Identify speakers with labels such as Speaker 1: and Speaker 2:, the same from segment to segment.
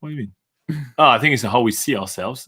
Speaker 1: What do you mean? I think it's how we see ourselves.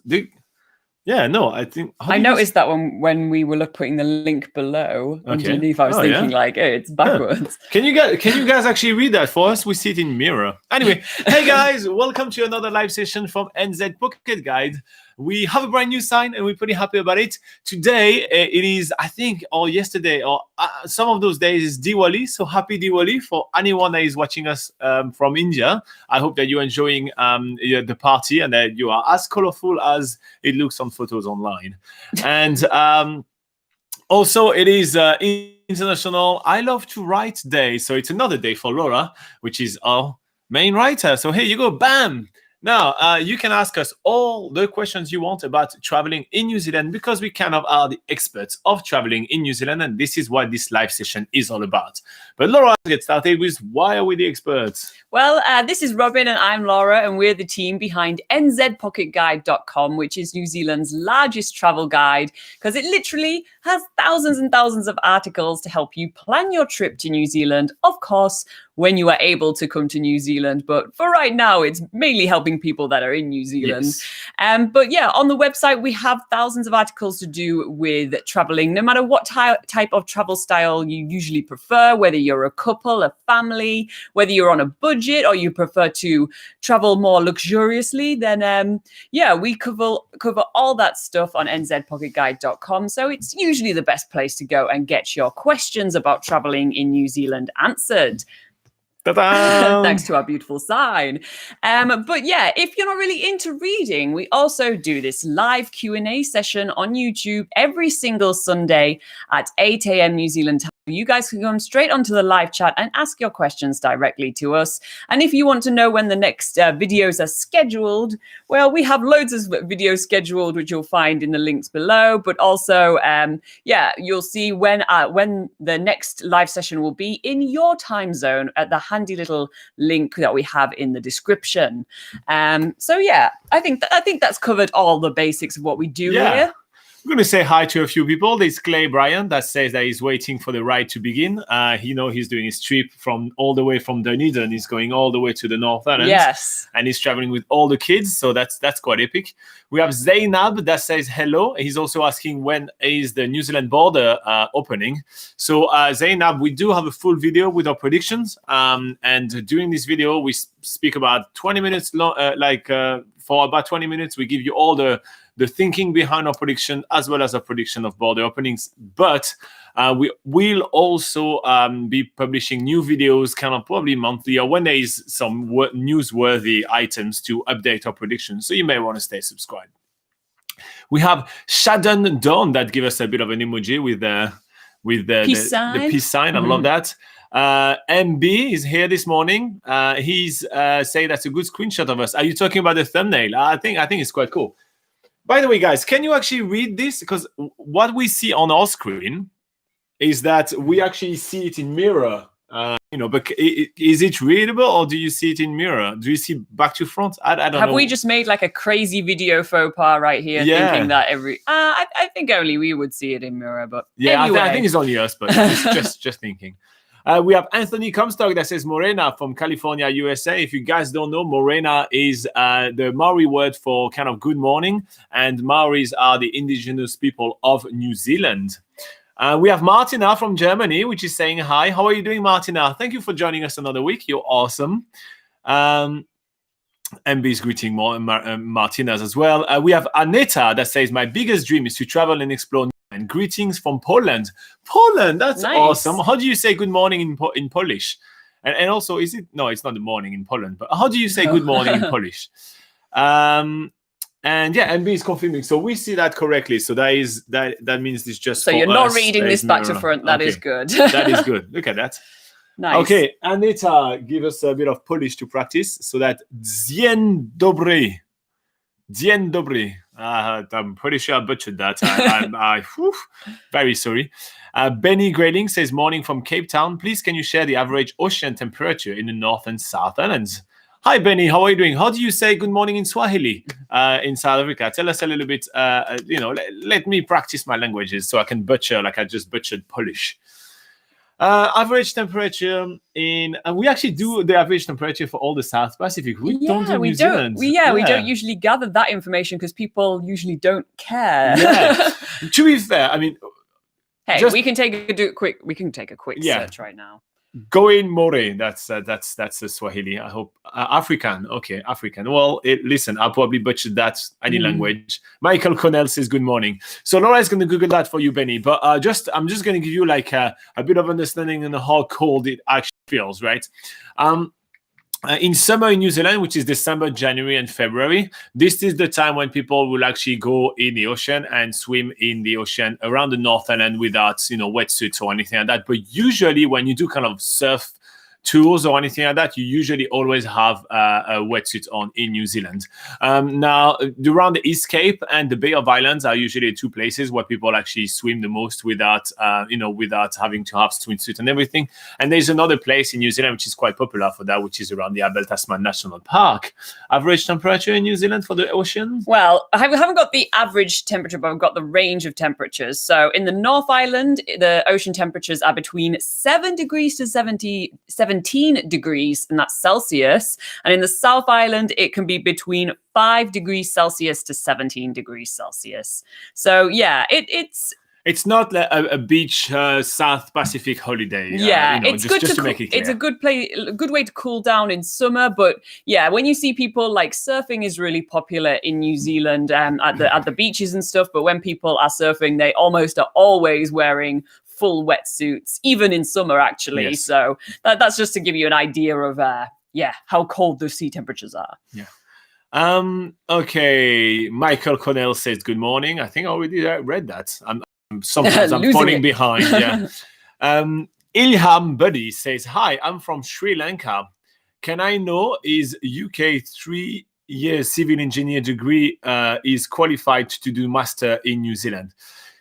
Speaker 1: Yeah, no, I think...
Speaker 2: I noticed that when we were putting the link below underneath, I was thinking like, hey, it's backwards.
Speaker 1: Can you guys actually read that for us? We see it in mirror. Anyway, hey guys, welcome to another live session from NZ Pocket Guide. We have a brand new sign and we're pretty happy about it. Today, it is, I think, or yesterday, or some of those days is Diwali. So happy Diwali for anyone that is watching us from India. I hope that you're enjoying the party and that you are as colorful as it looks on photos online. And also, it is International I Love to Write Day. So it's another day for Laura, which is our main writer. So here you go, bam. Now, you can ask us all the questions you want about traveling in New Zealand because we kind of are the experts of traveling in New Zealand, and this is what this live session is all about. But Laura, let's get started with why are we the experts?
Speaker 2: Well, this is Robin and I'm Laura, and we're the team behind NZPocketGuide.com, which is New Zealand's largest travel guide because it literally has thousands and thousands of articles to help you plan your trip to New Zealand, of course, when you are able to come to New Zealand. But for right now, it's mainly helping people that are in New Zealand.
Speaker 1: Yes.
Speaker 2: But yeah, on the website, we have thousands of articles to do with traveling, no matter what type of travel style you usually prefer, whether you're a couple, a family, whether you're on a budget or you prefer to travel more luxuriously, then yeah, we cover all that stuff on nzpocketguide.com. So it's usually the best place to go and get your questions about traveling in New Zealand answered. Thanks to our beautiful sign. But yeah, if you're not really into reading, we also do this live Q&A session on YouTube every single Sunday at 8 a.m. New Zealand time. You guys can come straight onto the live chat and ask your questions directly to us. And if you want to know when the next videos are scheduled, well, we have loads of videos scheduled, which you'll find in the links below. But also, yeah, you'll see when the next live session will be in your time zone at the handy little link that we have in the description. So yeah, I think that's covered all the basics of what we do here.
Speaker 1: I'm going to say hi to a few people. There's Clay Bryan that says that he's waiting for the ride to begin. He's doing his trip all the way from Dunedin. He's going all the way to the North Island.
Speaker 2: Yes.
Speaker 1: And he's traveling with all the kids. So that's quite epic. We have Zainab that says hello. He's also asking when is the New Zealand border opening. So Zainab, we do have a full video with our predictions. And during this video, we speak about 20 minutes long, for about 20 minutes, we give you all the thinking behind our prediction as well as a prediction of border openings. But we will also be publishing new videos kind of probably monthly or when there is some newsworthy items to update our predictions. So you may want to stay subscribed. We have Shadon Dawn that give us a bit of an emoji with the peace sign. I love that. MB is here this morning. He's saying that's a good screenshot of us. Are you talking about the thumbnail? I think it's quite cool. By the way, guys, can you actually read this? Because what we see on our screen is that we actually see it in mirror. But is it readable or do you see it in mirror? Do you see back to front? I don't know.
Speaker 2: Have we just made like a crazy video faux pas right here, thinking that I think only we would see it in mirror, but
Speaker 1: yeah,
Speaker 2: anyway.
Speaker 1: I think it's only us, but just thinking. We have Anthony Comstock that says Morena from California, USA. If you guys don't know, Morena is the Maori word for kind of good morning, and Maoris are the indigenous people of New Zealand. We have Martina from Germany, which is saying hi. How are you doing, Martina? Thank you for joining us another week. You're awesome. MB is greeting Martina's as well. We have Aneta that says, my biggest dream is to travel and explore. And greetings from Poland. Poland, that's nice. Awesome. How do you say good morning in Polish? And also, is it? No, it's not the morning in Poland. But how do you say good morning in Polish? And yeah, MB is confirming. So we see that correctly. So that means it's just.
Speaker 2: So you're not reading this back to front. That is good.
Speaker 1: That is good. Look at that.
Speaker 2: Nice.
Speaker 1: Okay, Aneta, give us a bit of Polish to practice. So that dzień dobry. Dzień dobry. I'm pretty sure I butchered that. Very sorry. Benny Grayling says, morning from Cape Town. Please, can you share the average ocean temperature in the North and South Islands? Hi, Benny. How are you doing? How do you say good morning in Swahili in South Africa? Tell us a little bit, let me practice my languages so I can butcher like I just butchered Polish. Average temperature in, and we actually do the average temperature for all the South Pacific. We don't do New Zealand.
Speaker 2: We don't usually gather that information because people usually don't care.
Speaker 1: Yeah. To be fair, I mean,
Speaker 2: hey, we can take a quick
Speaker 1: Yeah.
Speaker 2: search right now.
Speaker 1: Going more. That's the Swahili. I hope African. Okay, African. Well, listen, I'll probably butcher that any language. Michael Connell says good morning. So Laura is going to Google that for you, Benny. But I'm just going to give you like a bit of understanding on how cold it actually feels, right? In summer in New Zealand, which is December, January, and February, this is the time when people will actually go in the ocean and swim in the ocean around the North Island without, wetsuits or anything like that. But usually when you do kind of surf tours or anything like that, you usually always have a wetsuit on in New Zealand. Now, around the East Cape and the Bay of Islands are usually two places where people actually swim the most without having to have swimsuit and everything. And there's another place in New Zealand which is quite popular for that, which is around the Abel Tasman National Park. Average temperature in New Zealand for the ocean?
Speaker 2: Well, I haven't got the average temperature, but I've got the range of temperatures. So in the North Island, the ocean temperatures are between 7 degrees to 17 degrees, and that's Celsius. And in the South Island, it can be between 5 degrees Celsius to 17 degrees Celsius. So yeah, it's
Speaker 1: not like a beach South Pacific holiday.
Speaker 2: Yeah, it's
Speaker 1: just
Speaker 2: good
Speaker 1: to make it clear.
Speaker 2: It's a good way to cool down in summer. But yeah, when you see people like surfing is really popular in New Zealand at the beaches and stuff. But when people are surfing, they almost are always wearing full wetsuits, even in summer, actually.
Speaker 1: Yes.
Speaker 2: So that's just to give you an idea of how cold the sea temperatures are.
Speaker 1: Yeah. Okay. Michael Connell says good morning. I think I already read that. Sometimes I'm falling behind. Yeah. Ilham Buddy says, hi, I'm from Sri Lanka. Can I know is UK 3-year civil engineer degree is qualified to do master in New Zealand?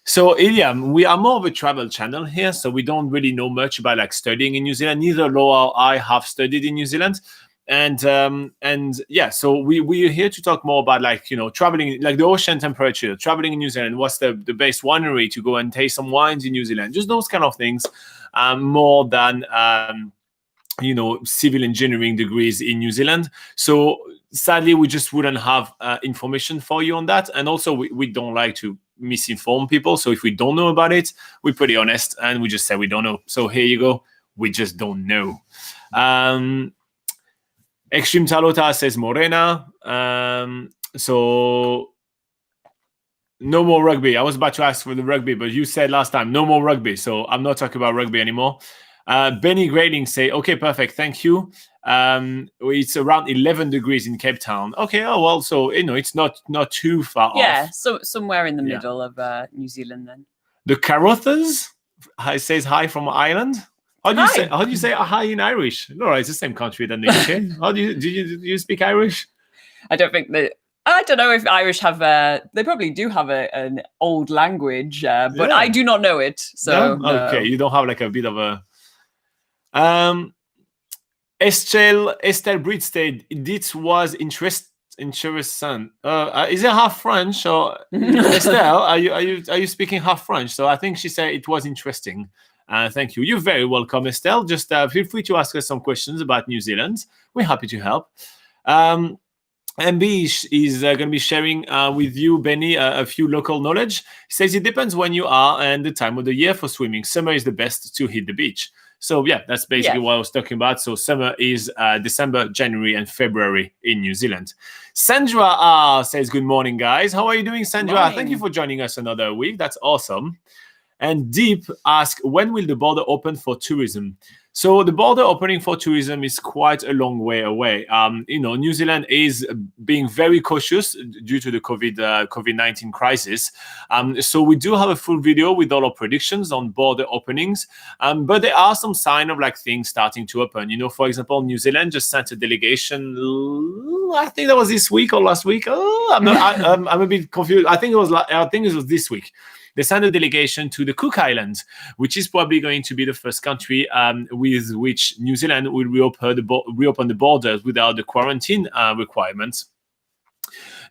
Speaker 1: So, Iliam, we are more of a travel channel here, so we don't really know much about like studying in New Zealand. Neither Laura or I have studied in New Zealand. And yeah, so we're here to talk more about like, traveling, like the ocean temperature, traveling in New Zealand. What's the best winery to go and taste some wines in New Zealand? Just those kind of things, more than, civil engineering degrees in New Zealand. So sadly, we just wouldn't have information for you on that. And also we don't like to misinform people. So if we don't know about it, we're pretty honest and we just say we don't know. So here you go. We just don't know. Extreme Talota says Morena. So no more rugby. I was about to ask for the rugby, but you said last time no more rugby. So I'm not talking about rugby anymore. Benny Grading say, okay, perfect. Thank you. It's around 11 degrees in Cape Town. Okay. Oh, well, so, it's not too far off.
Speaker 2: Yeah. So somewhere in the middle of New Zealand then.
Speaker 1: The Carothers says hi from Ireland. How do you say hi in Irish? No, it's the same country than the UK. How do you speak Irish?
Speaker 2: I don't know if Irish have they probably do have an old language, but I do not know it. So
Speaker 1: no? Okay, you don't have like a bit of a Estelle Bridstead, this was interesting. Is it half French or Estelle? Are you speaking half French? So I think she said it was interesting. Thank you. You're very welcome, Estelle. Just feel free to ask us some questions about New Zealand. We're happy to help. MB is going to be sharing with you, Benny, a few local knowledge. He says it depends when you are and the time of the year for swimming. Summer is the best to hit the beach. So yeah, that's basically what I was talking about. So summer is December, January, and February in New Zealand. Sandra says, good morning, guys. How are you doing, Sandra? Thank you for joining us another week. That's awesome. And Deep asks, when will the border open for tourism? So the border opening for tourism is quite a long way away. New Zealand is being very cautious due to the COVID-19 crisis. So we do have a full video with all our predictions on border openings. But there are some signs of like things starting to open. For example, New Zealand just sent a delegation. I think that was this week or last week. I'm a bit confused. I think it was this week. They sent a delegation to the Cook Islands, which is probably going to be the first country with which New Zealand will reopen the borders without the quarantine requirements.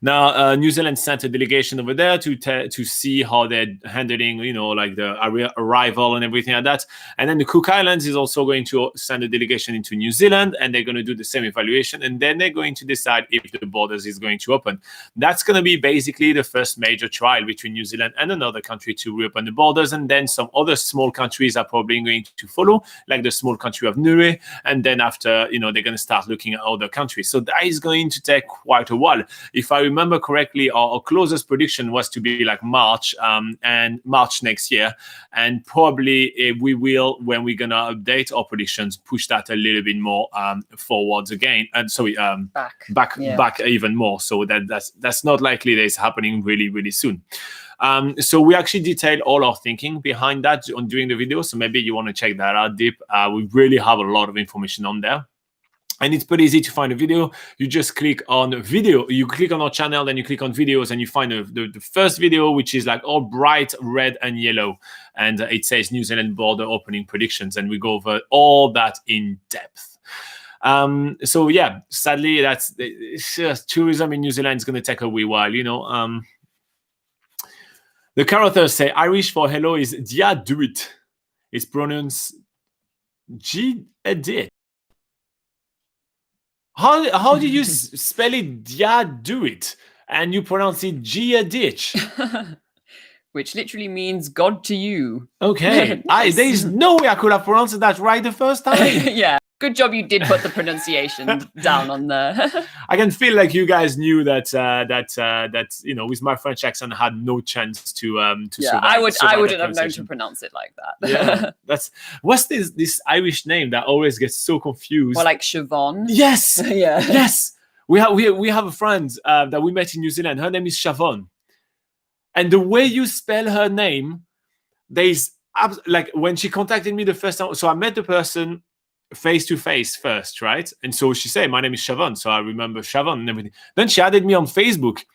Speaker 1: Now, New Zealand sent a delegation over there to see how they're handling, like the arrival and everything like that. And then the Cook Islands is also going to send a delegation into New Zealand, and they're going to do the same evaluation. And then they're going to decide if the borders is going to open. That's going to be basically the first major trial between New Zealand and another country to reopen the borders. And then some other small countries are probably going to follow, like the small country of Niue. And then after, they're going to start looking at other countries. So that is going to take quite a while. If I remember correctly, our closest prediction was to be like March and March next year. And probably we will, when we're going to update our predictions, push that a little bit more forwards again. And back even more. So that's not likely that it's happening really, really soon. So we actually detailed all our thinking behind that during the video. So maybe you want to check that out deep. We really have a lot of information on there. And it's pretty easy to find a video. You just click on video. You click on our channel, then you click on videos, and you find the first video, which is like all bright red and yellow. And it says New Zealand border opening predictions. And we go over all that in depth. So yeah, sadly, it's just tourism in New Zealand is going to take a wee while, The characters say Irish for hello is dia do it. It's pronounced G a dit. How do you spell it dia do it and you pronounce it G a ditch?
Speaker 2: Which literally means God to you.
Speaker 1: Okay.
Speaker 2: Nice.
Speaker 1: There's no way I could have pronounced that right the first time.
Speaker 2: Yeah. Good job you did put the pronunciation down on there.
Speaker 1: I can feel like you guys knew that with my French accent, I had no chance to survive.
Speaker 2: I wouldn't have known to pronounce it like that.
Speaker 1: Yeah, what's this Irish name that always gets so confused?
Speaker 2: Or like Siobhan.
Speaker 1: Yes.
Speaker 2: Yeah.
Speaker 1: Yes. We have a friend that we met in New Zealand. Her name is Siobhan, and the way you spell her name, there's like when she contacted me the first time. So I met the person face to face first, right? And so she said, my name is Siobhan. So I remember Siobhan and everything. Then she added me on Facebook.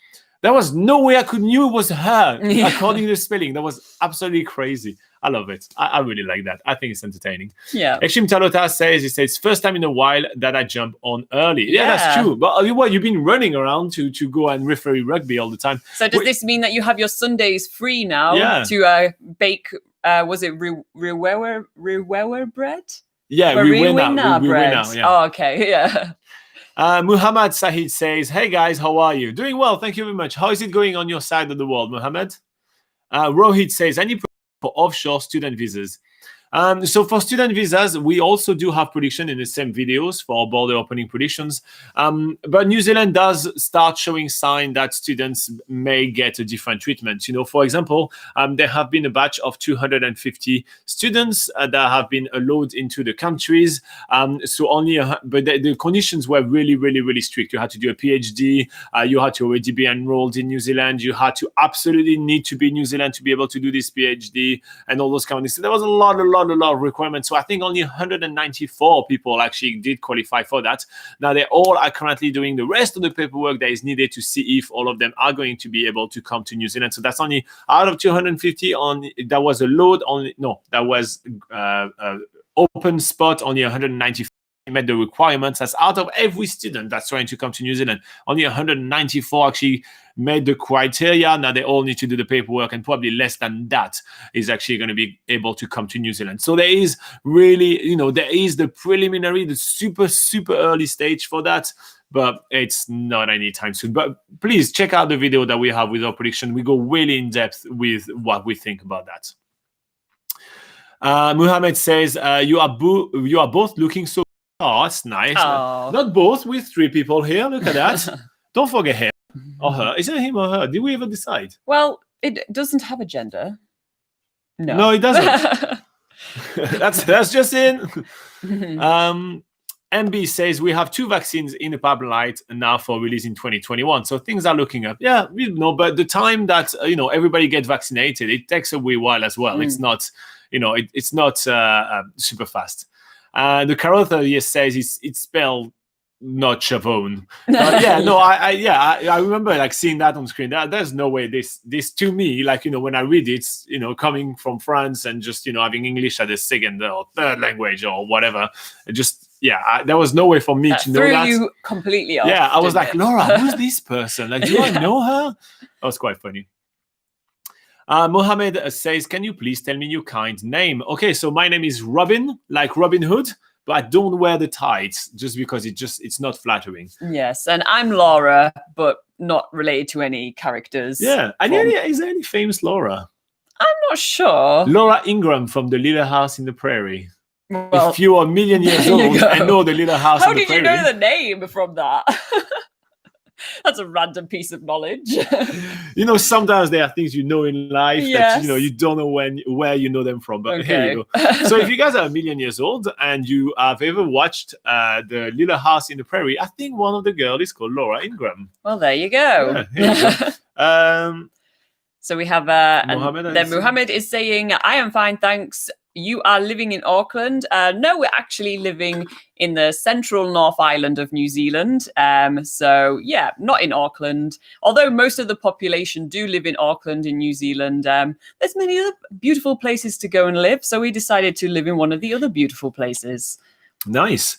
Speaker 1: There was no way I could knew it was her, according to the spelling. That was absolutely crazy. I love it. I really like that. I think it's entertaining.
Speaker 2: Yeah.
Speaker 1: Extreme Talota says, first time in a while that I jump on early. Yeah, that's true. But you've been running around to go and referee rugby all the time.
Speaker 2: So does this mean that you have your Sundays free now to bake, was it Rewewer bread?
Speaker 1: Yeah, we win now.
Speaker 2: Yeah. Oh, okay. Yeah.
Speaker 1: Muhammad Sahid says, hey guys, how are you? Doing well, thank you very much. How is it going on your side of the world, Muhammad? Rohit says, any for offshore student visas? So for student visas, we also do have prediction in the same videos for border opening predictions. But New Zealand does start showing sign that students may get a different treatment. For example, there have been a batch of 250 students that have been allowed into the countries. So only, but the conditions were really, really, really strict. You had to do a PhD. You had to already be enrolled in New Zealand. You had to absolutely need to be in New Zealand to be able to do this PhD and all those kind of things. So there was a lot of requirements. So I think only 194 people actually did qualify for that. Now they all are currently doing the rest of the paperwork that is needed to see if all of them are going to be able to come to New Zealand. So that's only out of 250 that was a load only. No, that was open spot only 194 met the requirements. That's out of every student that's trying to come to New Zealand. Only 194 actually made the criteria. Now they all need to do the paperwork, and probably less than that is actually going to be able to come to New Zealand. So there is really, there is the preliminary, the super, super early stage for that, but it's not anytime soon. But please check out the video that we have with our prediction. We go really in depth with what we think about that. Muhammad says, you are both looking so. Oh, that's nice.
Speaker 2: Oh.
Speaker 1: Not both, with 3 people here. Look at that. Don't forget him or her. Is it him or her? Did we ever decide?
Speaker 2: Well, it doesn't have a gender.
Speaker 1: No, it doesn't. that's just in. MB says we have 2 vaccines in the pipeline now for release in 2021. So things are looking up. Yeah, but the time that everybody gets vaccinated, it takes a wee while as well. It's not, it's not super fast. The character says it's spelled not Siobhan. I remember like seeing that on screen. There's no way this to me, like when I read it, coming from France and just having English as a second or third language or whatever, there was no way for me to know
Speaker 2: threw
Speaker 1: that.
Speaker 2: you completely off.
Speaker 1: Yeah, I was
Speaker 2: didn't
Speaker 1: like,
Speaker 2: it?
Speaker 1: Laura, who's this person? Like, do I know her? That was quite funny. Mohammed says, can you please tell me your kind name? Okay, so my name is Robin, like Robin Hood, but I don't wear the tights just because it's not flattering.
Speaker 2: Yes, and I'm Laura, but not related to any characters.
Speaker 1: Yeah, and is there any famous Laura?
Speaker 2: I'm not sure.
Speaker 1: Laura Ingram from The Little House in the Prairie.
Speaker 2: Well,
Speaker 1: if you are a million years
Speaker 2: there you
Speaker 1: old
Speaker 2: go.
Speaker 1: and know The Little House
Speaker 2: How
Speaker 1: in the
Speaker 2: did you
Speaker 1: Prairie.
Speaker 2: know the name from that? That's a random piece of knowledge.
Speaker 1: You know, sometimes there are things you know in life that you don't know where you know them from. But here you go. So if you guys are a million years old and you have ever watched The Little House in the Prairie, I think one of the girls is called Laura Ingram.
Speaker 2: Well, there you go.
Speaker 1: Yeah, here you go.
Speaker 2: So we have Muhammad is saying, I am fine, thanks. You are living in Auckland. No, we're actually living in the central North Island of New Zealand. So yeah, not in Auckland. Although most of the population do live in Auckland in New Zealand, there's many other beautiful places to go and live. So we decided to live in one of the other beautiful places.
Speaker 1: Nice.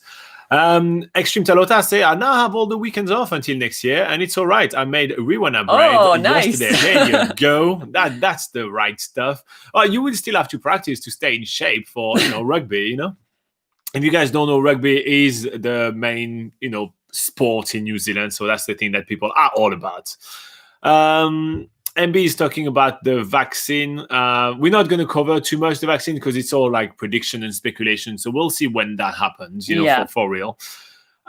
Speaker 1: Extreme Talota say, I now have all the weekends off until next year, and it's all right. I made Riwana bread yesterday. There you go. That's the right stuff. You will still have to practice to stay in shape for rugby. If you guys don't know, rugby is the main sport in New Zealand, so that's the thing that people are all about. MB is talking about the vaccine. We're not going to cover too much the vaccine because it's all like prediction and speculation. So we'll see when that happens, for real.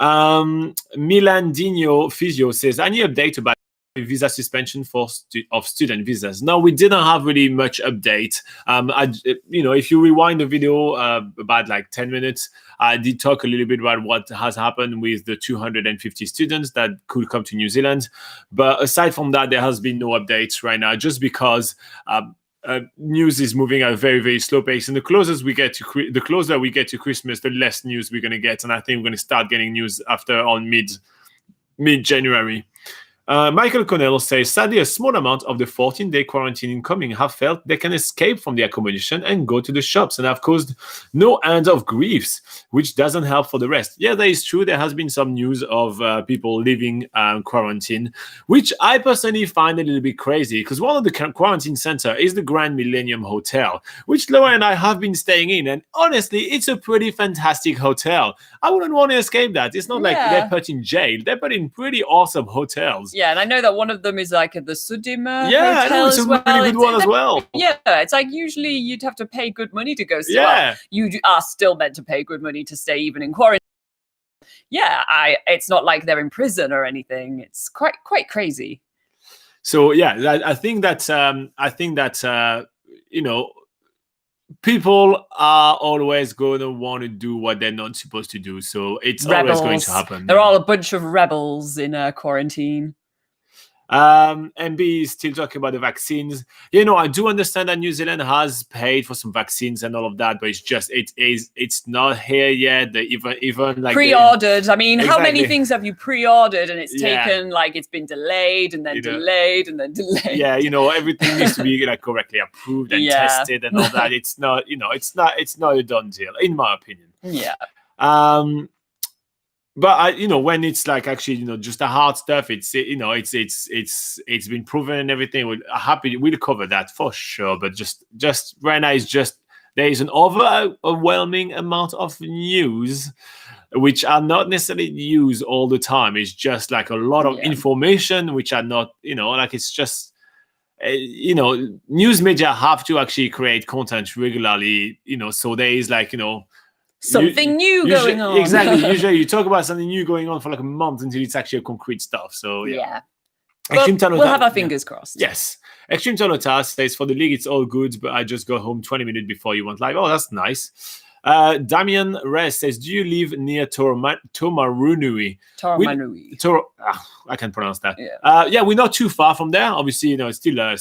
Speaker 1: Milandino Physio says, any update about visa suspension of student visas? No, we didn't have really much update. If you rewind the video about like 10 minutes, I did talk a little bit about what has happened with the 250 students that could come to New Zealand. But aside from that, there has been no updates right now, just because news is moving at a very, very slow pace. And the closer we get to Christmas, the less news we're going to get. And I think we're going to start getting news on mid-January. Michael Connell says, sadly, a small amount of the 14-day quarantine incoming have felt they can escape from the accommodation and go to the shops and have caused no end of griefs, which doesn't help for the rest. Yeah, that is true. There has been some news of people leaving quarantine, which I personally find a little bit crazy, because one of the quarantine center is the Grand Millennium Hotel, which Laura and I have been staying in. And honestly, it's a pretty fantastic hotel. I wouldn't want to escape that. It's not like they're put in jail. They're put in pretty awesome hotels.
Speaker 2: Yeah, and I know that one of them is like at the Sudima
Speaker 1: Hotel it's a really good one as well.
Speaker 2: Yeah, it's like usually you'd have to pay good money to go stay. Well, you are still meant to pay good money to stay even in quarantine. Yeah, it's not like they're in prison or anything. It's quite crazy.
Speaker 1: So yeah, I think that people are always going to want to do what they're not supposed to do. So it's always going to happen.
Speaker 2: They're all a bunch of rebels in quarantine.
Speaker 1: MB is still talking about the vaccines. I do understand that New Zealand has paid for some vaccines and all of that, but it's not here yet. They even like
Speaker 2: pre-ordered. I mean, how many things have you pre-ordered and it's taken like it's been delayed and then delayed and then delayed?
Speaker 1: Yeah, everything needs to be like correctly approved and tested and all that. It's not, it's not a done deal, in my opinion.
Speaker 2: Yeah.
Speaker 1: But when it's like actually, just the hard stuff, it's been proven and everything. We'll cover that for sure. But just right now, there is an overwhelming amount of news, which are not necessarily news all the time. It's just like a lot of information, which are not, it's just, news media have to actually create content regularly, so there is like,
Speaker 2: something new going on.
Speaker 1: Exactly. Usually you talk about something new going on for like a month until it's actually a concrete stuff. So
Speaker 2: yeah. We'll have our fingers crossed.
Speaker 1: Yes. Extreme Talota says, for the league, it's all good, but I just got home 20 minutes before you went live. Oh, that's nice. Damian Rez says, do you live near Tomarunui? I can't pronounce that. Yeah, we're not too far from there. Obviously, it's still a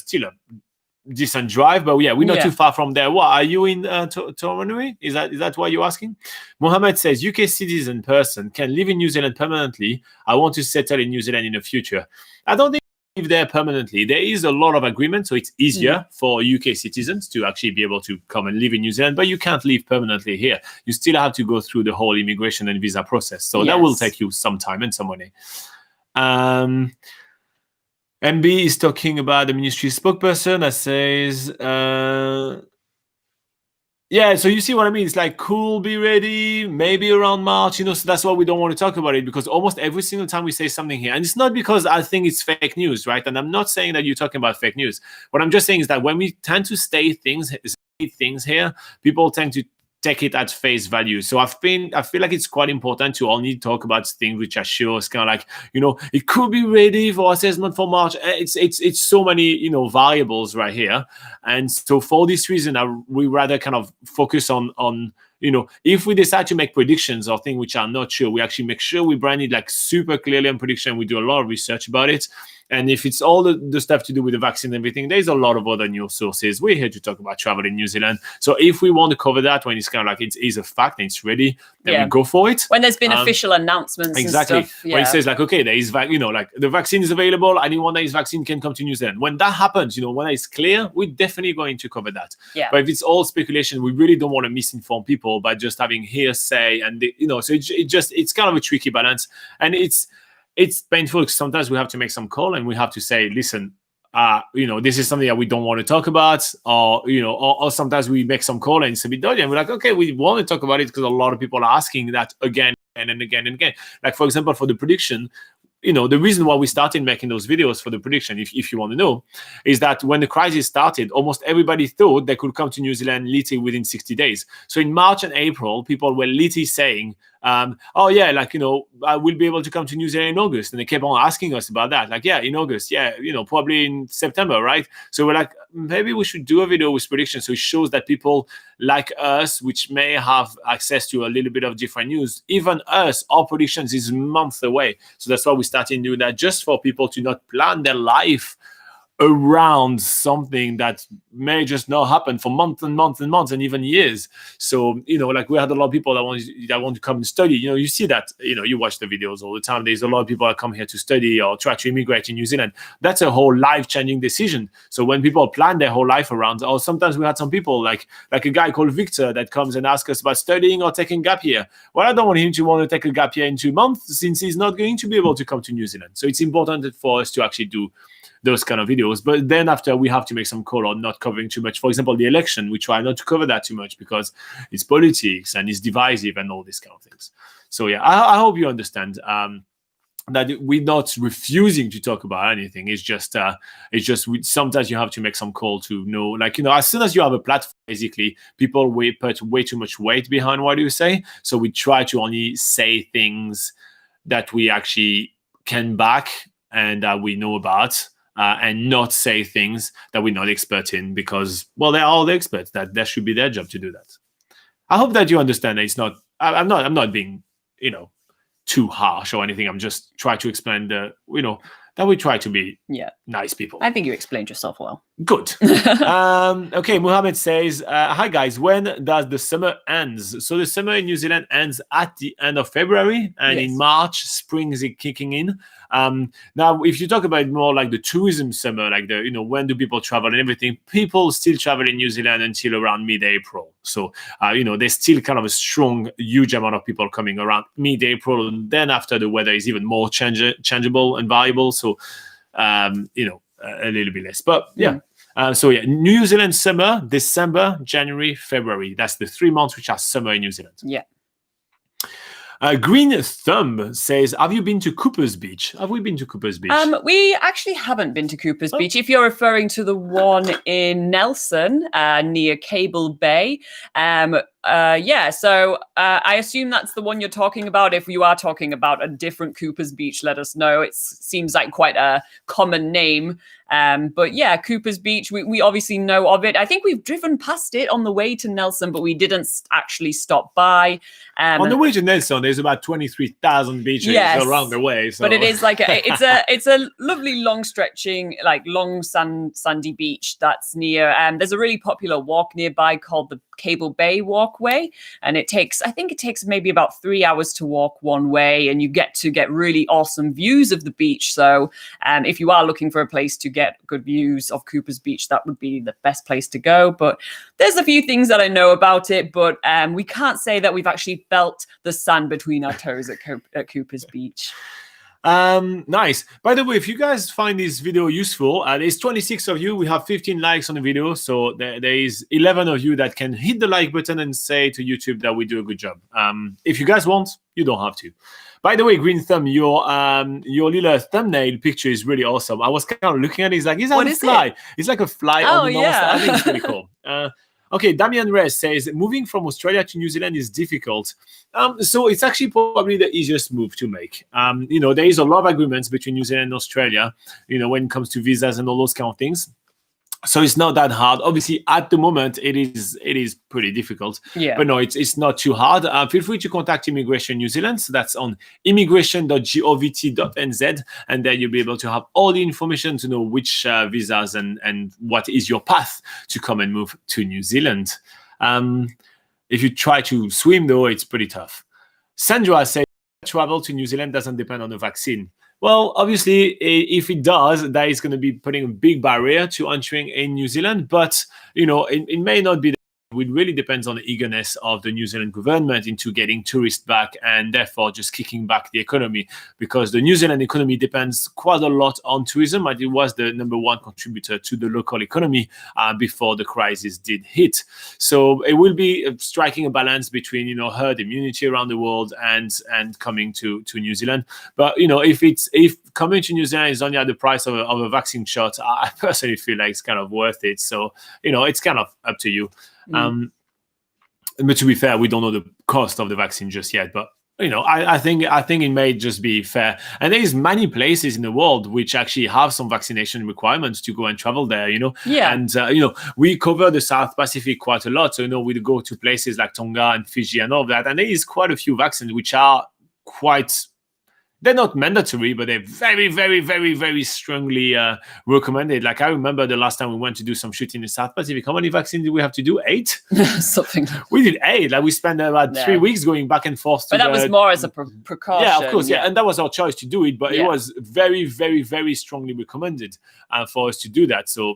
Speaker 1: decent drive, but we're not too far from there. What are you in Tomarunui? Is that what you're asking? Mohammed says, UK citizen person can live in New Zealand permanently. I want to settle in New Zealand in the future. I don't think live there permanently. There is a lot of agreement, so it's easier for UK citizens to actually be able to come and live in New Zealand, but you can't live permanently here. You still have to go through the whole immigration and visa process. So that will take you some time and some money. MB is talking about the ministry spokesperson that says, yeah, so you see what I mean? It's like, cool, be ready, maybe around March, so that's why we don't want to talk about it, because almost every single time we say something here, and it's not because I think it's fake news, right? And I'm not saying that you're talking about fake news. What I'm just saying is that when we tend to say things here, people tend to take it at face value. So I feel like it's quite important to only talk about things which are sure. It's kind of like, it could be ready for assessment for March. It's so many, variables right here. And so for this reason, we rather kind of focus on if we decide to make predictions or things which are not sure, we actually make sure we brand it like super clearly on prediction. We do a lot of research about it. And if it's all the stuff to do with the vaccine and everything, there's a lot of other news sources. We're here to talk about travel in New Zealand. So if we want to cover that when it's kind of like it is a fact and it's ready, then we go for it.
Speaker 2: When there's been official announcements
Speaker 1: exactly.
Speaker 2: and stuff.
Speaker 1: When it says like, okay, there is, like the vaccine is available. Anyone that is vaccine can come to New Zealand. When that happens, when it's clear, we're definitely going to cover that.
Speaker 2: Yeah.
Speaker 1: But if it's all speculation, we really don't want to misinform people by just having hearsay and, so it's kind of a tricky balance. And it's painful because sometimes we have to make some call and we have to say, listen, this is something that we don't want to talk about, or sometimes we make some call and it's a bit dodgy and we're like, okay, we want to talk about it because a lot of people are asking that again and again and again. Like, for example, for the prediction, the reason why we started making those videos for the prediction, if you want to know, is that when the crisis started, almost everybody thought they could come to New Zealand literally within 60 days. So in March and April, people were literally saying, I will be able to come to New Zealand in August. And they kept on asking us about that. Like, yeah, in August. Yeah, probably in September, right? So we're like, maybe we should do a video with predictions. So it shows that people like us, which may have access to a little bit of different news, even us, our predictions is months away. So that's why we started doing that, just for people to not plan their life around something that may just not happen for months and months and months and even years. So, like we had a lot of people that want to come and study. You see that, you watch the videos all the time. There's a lot of people that come here to study or try to immigrate in New Zealand. That's a whole life-changing decision. So when people plan their whole life around, or sometimes we had some people like a guy called Victor that comes and asks us about studying or taking gap year. Well, I don't want him to want to take a gap year in 2 months since he's not going to be able to come to New Zealand. So it's important for us to actually do those kind of videos. But then after, we have to make some call on not covering too much. For example, the election, we try not to cover that too much because it's politics and it's divisive and all these kind of things. So yeah, I hope you understand that we're not refusing to talk about anything. It's just sometimes you have to make some call to know, like, as soon as you have a platform, basically people put way too much weight behind what you say. So we try to only say things that we actually can back and that we know about. And not say things that we're not expert in, because, well, they're all the experts. That should be their job to do that. I hope that you understand that it's not. I'm not being, too harsh or anything. I'm just trying to explain that we try to be nice people.
Speaker 2: I think you explained yourself well.
Speaker 1: Good. Okay, Mohammed says, hi guys, when does the summer ends? So the summer in New Zealand ends at the end of February, and in March, spring is kicking in. Now, if you talk about more like the tourism summer, like when do people travel and everything, people still travel in New Zealand until around mid-April. So, there's still kind of a strong, huge amount of people coming around mid-April. And then after, the weather is even more changeable and variable. So, a little bit less. But yeah. New Zealand summer, December, January, February. That's the 3 months which are summer in New Zealand.
Speaker 2: Yeah.
Speaker 1: Green Thumb says, have you been to Cooper's Beach? Have we been to Cooper's Beach?
Speaker 2: We actually haven't been to Cooper's Beach. If you're referring to the one in Nelson, near Cable Bay. So I assume that's the one you're talking about. If you are talking about a different Cooper's Beach, let us know. It seems like quite a common name. But yeah, Cooper's Beach, we obviously know of it. I think we've driven past it on the way to Nelson, but we didn't actually stop by.
Speaker 1: On the way to Nelson, there's about 23,000 beaches around the way. So.
Speaker 2: But it is like it's a lovely long stretching, like long sandy beach that's near. There's a really popular walk nearby called the Cable Bay Walk, walkway, and I think it takes maybe about 3 hours to walk one way, and you get really awesome views of the beach. So if you are looking for a place to get good views of Cooper's Beach, that would be the best place to go. But there's a few things that I know about it, but we can't say that we've actually felt the sand between our toes at Cooper's Beach.
Speaker 1: Nice. By the way, if you guys find this video useful, there's 26 of you. We have 15 likes on the video, so there is 11 of you that can hit the like button and say to YouTube that we do a good job. If you guys want, you don't have to. By the way, Green Thumb, your little thumbnail picture is really awesome. I was kind of looking at it. It's like, is that a fly? It's like a fly on the north. I think it's pretty cool. Okay, Damian Reyes says, moving from Australia to New Zealand is difficult. So it's actually probably the easiest move to make. There is a lot of agreements between New Zealand and Australia, when it comes to visas and all those kind of things. So it's not that hard. Obviously, at the moment, it is pretty difficult.
Speaker 2: Yeah.
Speaker 1: But no, it's not too hard. Feel free to contact Immigration New Zealand. So that's on immigration.govt.nz, and then you'll be able to have all the information to know which visas and what is your path to come and move to New Zealand. If you try to swim, though, it's pretty tough. Sandra says, travel to New Zealand doesn't depend on the vaccine. Well, obviously, if it does, that is going to be putting a big barrier to entering in New Zealand. But, it may not be. It really depends on the eagerness of the New Zealand government into getting tourists back and therefore just kicking back the economy, because the New Zealand economy depends quite a lot on tourism, and it was the number one contributor to the local economy before the crisis did hit. So it will be striking a balance between, herd immunity around the world and coming to New Zealand. But, if coming to New Zealand is only at the price of a vaccine shot, I personally feel like it's kind of worth it. So, it's kind of up to you. But to be fair, we don't know the cost of the vaccine just yet. But I think it may just be fair. And there is many places in the world which actually have some vaccination requirements to go and travel there.
Speaker 2: Yeah.
Speaker 1: And we cover the South Pacific quite a lot. So we go to places like Tonga and Fiji and all of that. And there is quite a few vaccines which are quite. They're not mandatory, but they're very, very, very, very strongly recommended. Like I remember the last time we went to do some shooting in the South Pacific. How many vaccines did we have to do? 8?
Speaker 2: Something.
Speaker 1: We did 8. Like we spent about 3 weeks going back and forth.
Speaker 2: But that was more as a precaution.
Speaker 1: Yeah, of course. Yeah. And that was our choice to do it. But it was very, very, very strongly recommended for us to do that. So,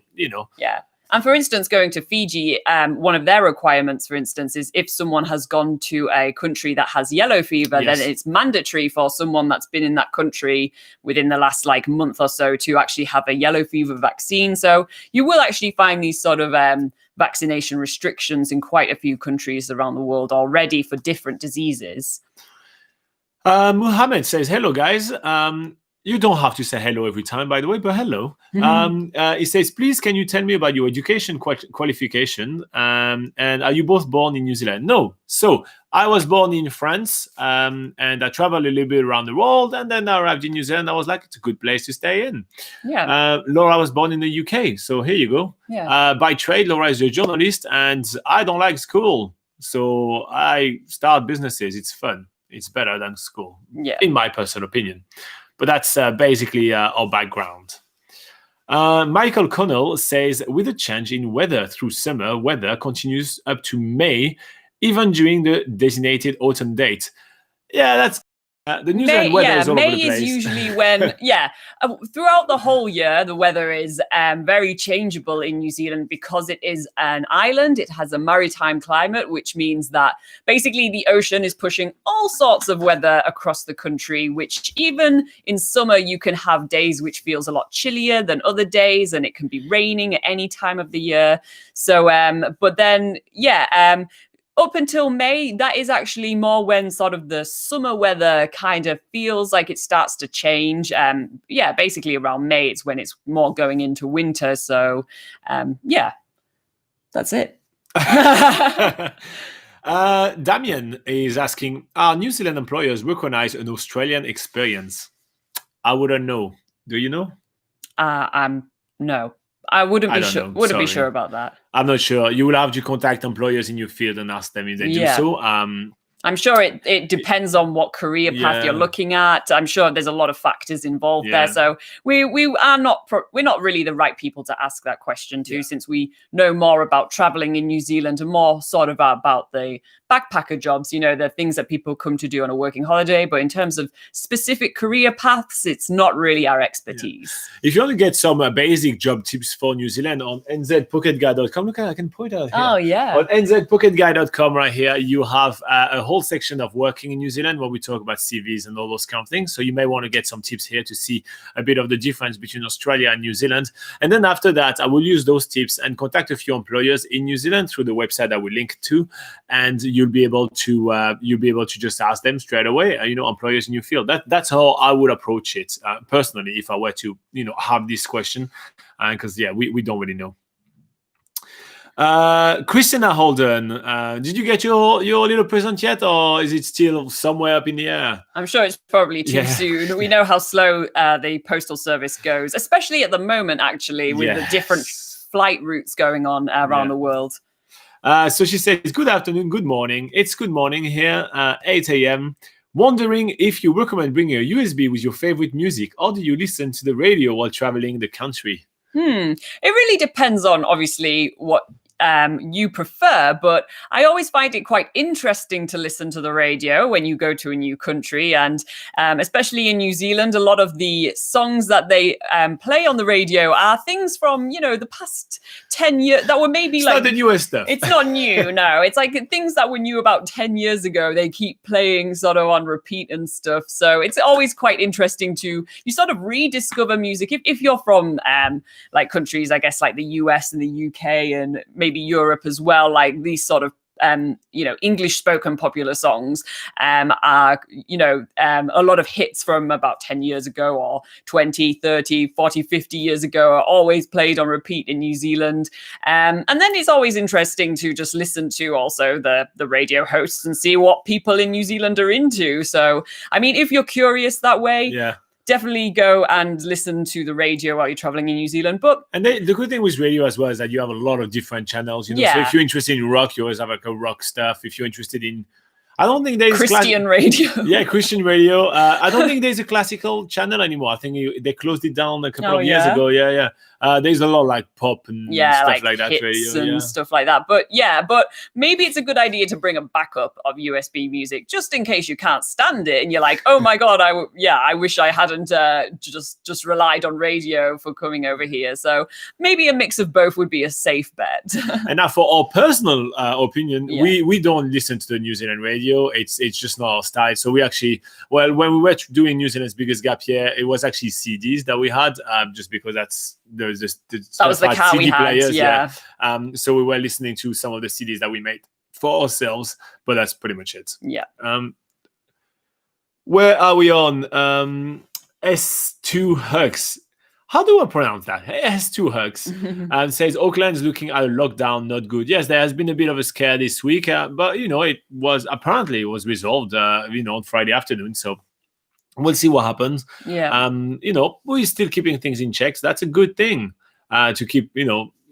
Speaker 2: Yeah. And for instance, going to Fiji, one of their requirements, for instance, is if someone has gone to a country that has yellow fever, then it's mandatory for someone that's been in that country within the last month or so to actually have a yellow fever vaccine. So you will actually find these sort of vaccination restrictions in quite a few countries around the world already for different diseases.
Speaker 1: Muhammad says, hello, guys. You don't have to say hello every time, by the way, but hello. He says, please, can you tell me about your education qualification? And are you both born in New Zealand? No. So I was born in France, and I traveled a little bit around the world, and then I arrived in New Zealand. I was like, it's a good place to stay in.
Speaker 2: Yeah.
Speaker 1: Laura was born in the UK, so here you go.
Speaker 2: Yeah.
Speaker 1: By trade, Laura is a journalist, and I don't like school. So I start businesses. It's fun. It's better than school, in my personal opinion. But that's basically our background. Michael Connell says, with a change in weather through summer, weather continues up to May, even during the designated autumn date. Yeah, that's the New Zealand weather is all over the place.
Speaker 2: May is usually when, throughout the whole year, the weather is very changeable in New Zealand because it is an island. It has a maritime climate, which means that basically the ocean is pushing all sorts of weather across the country, which even in summer, you can have days which feels a lot chillier than other days, and it can be raining at any time of the year. So, but then, up until May, that is actually more when sort of the summer weather kind of feels like it starts to change. Basically around May, it's when it's more going into winter. So, that's it.
Speaker 1: Damien is asking, are New Zealand employers recognize an Australian experience? I wouldn't know. Do you know?
Speaker 2: No. I wouldn't be sure about that.
Speaker 1: I'm not sure. You will have to contact employers in your field and ask them if they do so.
Speaker 2: I'm sure it depends on what career path you're looking at. I'm sure there's a lot of factors involved there. So we're not really the right people to ask that question to, since we know more about traveling in New Zealand and more sort of about the backpacker jobs, the things that people come to do on a working holiday. But in terms of specific career paths, it's not really our expertise.
Speaker 1: If you want to get some basic job tips for New Zealand on nzpocketguide.com, look, I can point out here.
Speaker 2: Oh, yeah.
Speaker 1: On nzpocketguide.com right here, you have a whole section of working in New Zealand where we talk about CVs and all those kind of things. So you may want to get some tips here to see a bit of the difference between Australia and New Zealand. And then after that, I will use those tips and contact a few employers in New Zealand through the website I will link to, and you'll be able to just ask them straight away. Employers in your field. That's how I would approach it personally if I were to have this question, because we don't really know. Christina Holden, did you get your little present yet, or is it still somewhere up in the air?
Speaker 2: I'm sure it's probably too soon. We know how slow the postal service goes, especially at the moment, actually, with the different flight routes going on around the world.
Speaker 1: So she says, good afternoon, good morning. It's good morning here, 8 a.m. Wondering if you recommend bringing a USB with your favorite music, or do you listen to the radio while traveling the country?
Speaker 2: It really depends on, obviously, what you prefer, but I always find it quite interesting to listen to the radio when you go to a new country, and especially in New Zealand, a lot of the songs that they play on the radio are things from the past 10 years that were maybe
Speaker 1: not the newest stuff.
Speaker 2: It's not new. No, it's like things that were new about 10 years ago. They keep playing sort of on repeat and stuff, so it's always quite interesting to sort of rediscover music if you're from like countries, I guess, like the US and the UK and maybe Europe as well. Like these sort of English spoken popular songs are a lot of hits from about 10 years ago, or 20, 30, 40, 50 years ago, are always played on repeat in New Zealand. And then it's always interesting to just listen to also the radio hosts and see what people in New Zealand are into. So I mean, if you're curious that way, definitely go and listen to the radio while you're traveling in New Zealand. And
Speaker 1: the good thing with radio as well is that you have a lot of different channels. So if you're interested in rock, you always have like a rock stuff. If you're interested in, I don't think there's
Speaker 2: Christian radio.
Speaker 1: Christian radio. I don't think there's a classical channel anymore. I think they closed it down a couple of years ago. There's a lot like pop and stuff like that.
Speaker 2: Hits and stuff like that. But maybe it's a good idea to bring a backup of USB music just in case you can't stand it and you're like, oh my god, I wish I hadn't just relied on radio for coming over here. So maybe a mix of both would be a safe bet.
Speaker 1: And now for our personal opinion, we don't listen to the New Zealand radio. It's just not our style. So we actually, when we were doing New Zealand's biggest gap year, it was actually CDs that we had, just because that was the car CD we had. Players, so we were listening to some of the CDs that we made for ourselves, but that's pretty much it. Where are we on? S2 Hugs. How do I pronounce that? S2 Hugs. And says Auckland's looking at a lockdown, not good. Yes, there has been a bit of a scare this week, but it was resolved on Friday afternoon. So we'll see what happens. We're still keeping things in check. So that's a good thing to keep,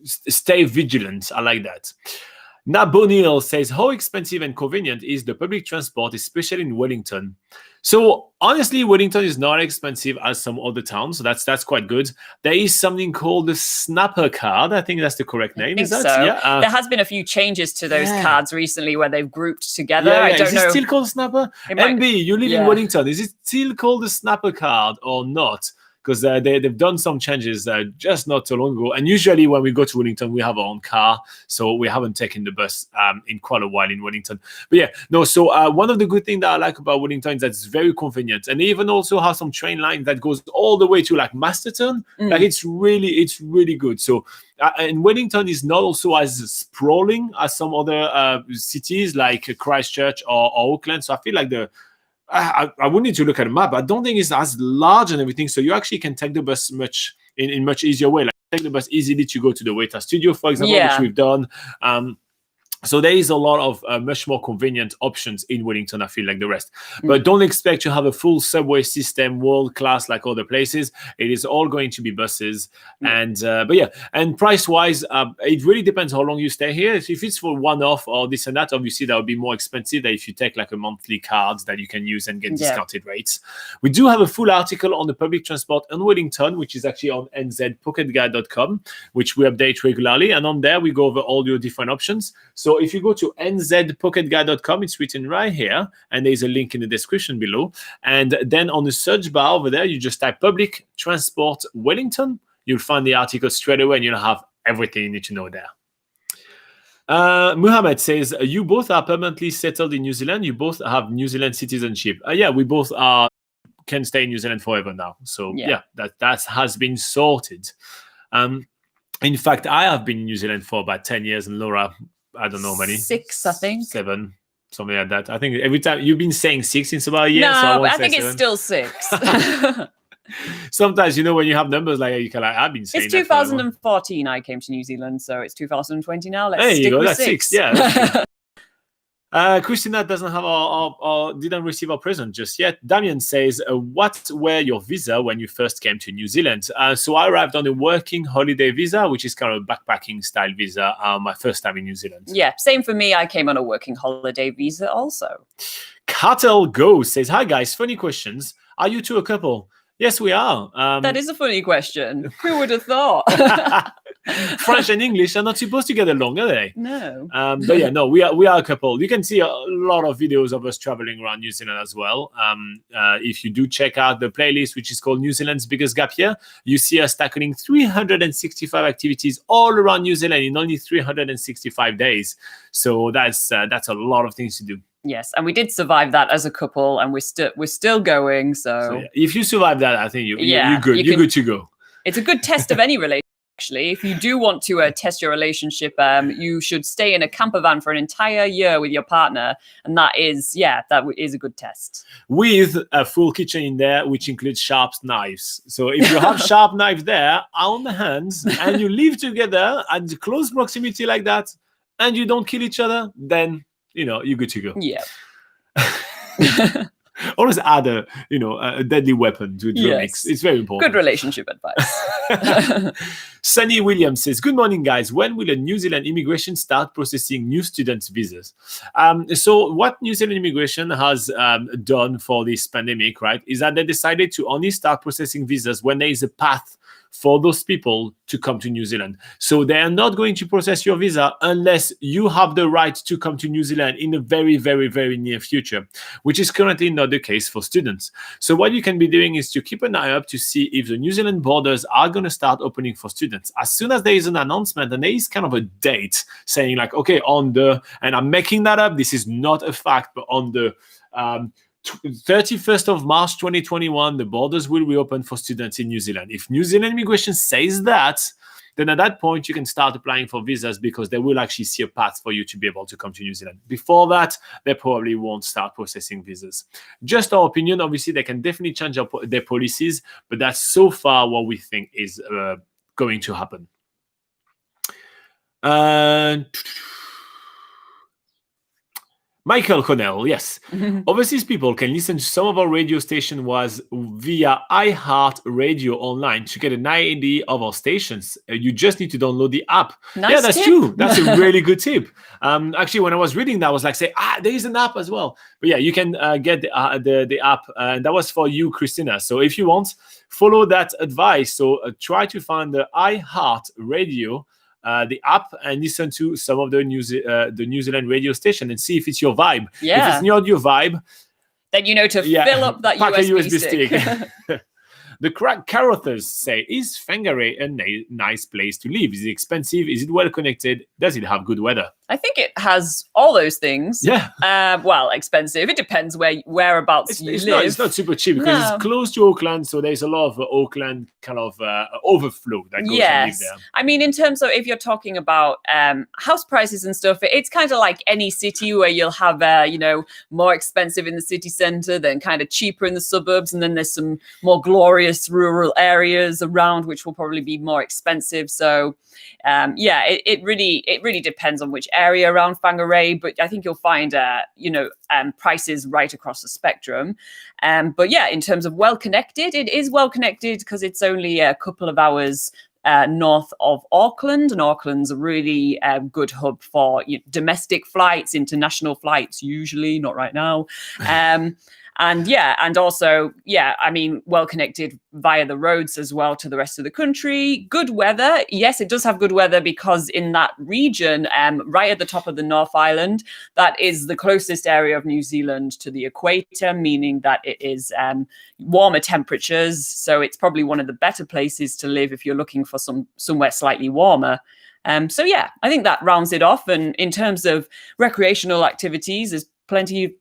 Speaker 1: stay vigilant. I like that. Nabonil says, how expensive and convenient is the public transport, especially in Wellington? So honestly, Wellington is not expensive as some other towns, so that's quite good. There is something called the Snapper card. I think that's the correct name. Is that
Speaker 2: so? Yeah. There has been a few changes to those cards recently where they've grouped together. I don't know.
Speaker 1: Is it still called Snapper? MB, you live in Wellington. Is it still called the Snapper card or not? Because they've done some changes just not so long ago. And usually when we go to Wellington, we have our own car. So we haven't taken the bus in quite a while in Wellington. But so one of the good things that I like about Wellington is that it's very convenient. And they even also have some train line that goes all the way to like Masterton. Like it's really good. So and Wellington is not also as sprawling as some other cities like Christchurch or Auckland. So I feel like I would need to look at a map. I don't think it's as large and everything, so you actually can take the bus in much easier way. Like take the bus easily to go to the Waiter Studio, for example, which we've done. So there is a lot of much more convenient options in Wellington, I feel, like the rest. But don't expect to have a full subway system, world class, like other places. It is all going to be buses. And but yeah, and price wise, it really depends how long you stay here. If it's for one off or this and that, obviously that would be more expensive than if you take like a monthly card that you can use and get discounted rates. We do have a full article on the public transport in Wellington, which is actually on nzpocketguide.com, which we update regularly. And on there, we go over all your different options. So if you go to nzpocketguide.com, it's written right here, and there's a link in the description below. And then on the search bar over there, you just type public transport Wellington. You'll find the article straight away, and you'll have everything you need to know there. Muhammad says, you both are permanently settled in New Zealand. You both have New Zealand citizenship. Yeah, we both can stay in New Zealand forever now. So yeah, that has been sorted. In fact, I have been in New Zealand for about 10 years, and Laura, I don't know many.
Speaker 2: 6, I think.
Speaker 1: 7, something like that. I think every time you've been saying 6 since about a year.
Speaker 2: No,
Speaker 1: so
Speaker 2: but I think
Speaker 1: 7.
Speaker 2: it's still 6.
Speaker 1: Sometimes, when you have numbers like you can like, I've been saying
Speaker 2: it's 2014 I came to New Zealand, so it's 2020 now. Let's
Speaker 1: there
Speaker 2: stick
Speaker 1: you go.
Speaker 2: with
Speaker 1: That's
Speaker 2: 6.
Speaker 1: 6. Yeah. Christina doesn't have didn't receive our present just yet. Damien says, what were your visa when you first came to New Zealand? So I arrived on a working holiday visa, which is kind of a backpacking style visa, my first time in New Zealand.
Speaker 2: Yeah, same for me. I came on a working holiday visa also.
Speaker 1: Cartel Go says, hi guys, funny questions. Are you two a couple? Yes, we are.
Speaker 2: That is a funny question. Who would have thought?
Speaker 1: French and English are not supposed to get along, are they?
Speaker 2: No.
Speaker 1: But yeah, no, we are a couple. You can see a lot of videos of us traveling around New Zealand as well. If you do check out the playlist, which is called New Zealand's Biggest Gap Year, you see us tackling 365 activities all around New Zealand in only 365 days. So that's a lot of things to do.
Speaker 2: Yes, and we did survive that as a couple, and we're still going. So
Speaker 1: yeah, if you survive that, I think you're good. You're good to go.
Speaker 2: It's a good test of any relationship. Actually, if you do want to test your relationship, you should stay in a camper van for an entire year with your partner, and that is a good test. With
Speaker 1: a full kitchen in there, which includes sharp knives. So if you have sharp knives there on the hands, and you live together at close proximity like that, and you don't kill each other, then you're good to go.
Speaker 2: Yeah.
Speaker 1: Always add a deadly weapon to the mix. It's very important.
Speaker 2: Good relationship advice.
Speaker 1: Sunny Williams says, good morning, guys. When will a New Zealand immigration start processing new students' visas? So what New Zealand immigration has done for this pandemic, right, is that they decided to only start processing visas when there is a path for those people to come to New Zealand. So they are not going to process your visa unless you have the right to come to New Zealand in the very, very, very near future, which is currently not the case for students. So what you can be doing is to keep an eye up to see if the New Zealand borders are going to start opening for students. As soon as there is an announcement and there is kind of a date saying like, okay, and I'm making that up, this is not a fact, but on the 31st of March 2021, the borders will reopen for students in New Zealand. If New Zealand immigration says that, then at that point, you can start applying for visas because they will actually see a path for you to be able to come to New Zealand. Before that, they probably won't start processing visas. Just our opinion. Obviously, they can definitely change their policies, but that's so far what we think is going to happen. Michael Connell, yes. Overseas people can listen to some of our radio station via iHeart Radio online to get an idea of our stations. You just need to download the app.
Speaker 2: Nice
Speaker 1: that's
Speaker 2: tip.
Speaker 1: True. That's a really good tip. Actually, when I was reading that, I was like, there is an app as well. But yeah, you can get the app. And that was for you, Christina. So if you want, follow that advice. So try to find the iHeart Radio the app and listen to some of the New Zealand radio station and see if it's your vibe.
Speaker 2: Yeah.
Speaker 1: If it's not your vibe,
Speaker 2: then you know to fill up that USB
Speaker 1: stick. The Carothers say, is Whangarei a nice place to live? Is it expensive? Is it well connected? Does it have good weather?
Speaker 2: I think it has all those things.
Speaker 1: Yeah.
Speaker 2: Well, expensive. It depends whereabouts you live.
Speaker 1: It's not super cheap because it's close to Auckland, so there's a lot of Auckland kind of overflow that goes and live there.
Speaker 2: I mean, in terms of if you're talking about house prices and stuff, it's kind of like any city where you'll have more expensive in the city centre, then kind of cheaper in the suburbs, and then there's some more glorious rural areas around which will probably be more expensive. So it really depends on which area around Whangarei, but I think you'll find, prices right across the spectrum. But yeah, in terms of well-connected, it is well-connected because it's only a couple of hours north of Auckland, and Auckland's a really good hub for domestic flights, international flights, usually, not right now. And also, well connected via the roads as well to the rest of the country. Good weather. Yes, it does have good weather because in that region, right at the top of the North Island, that is the closest area of New Zealand to the equator, meaning that it is warmer temperatures. So it's probably one of the better places to live if you're looking for somewhere slightly warmer. I think that rounds it off. And in terms of recreational activities, there's plenty of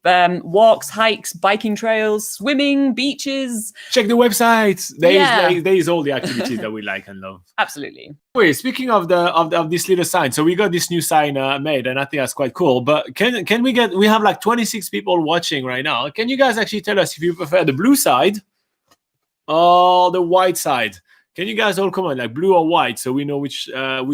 Speaker 2: walks, hikes, biking trails, swimming, beaches.
Speaker 1: Check the website. There is all the activities that we like and love.
Speaker 2: Absolutely.
Speaker 1: Anyway, speaking of this little sign, so we got this new sign made, and I think that's quite cool. But can we have like 26 people watching right now? Can you guys actually tell us if you prefer the blue side or the white side? Can you guys all comment like blue or white, so we know which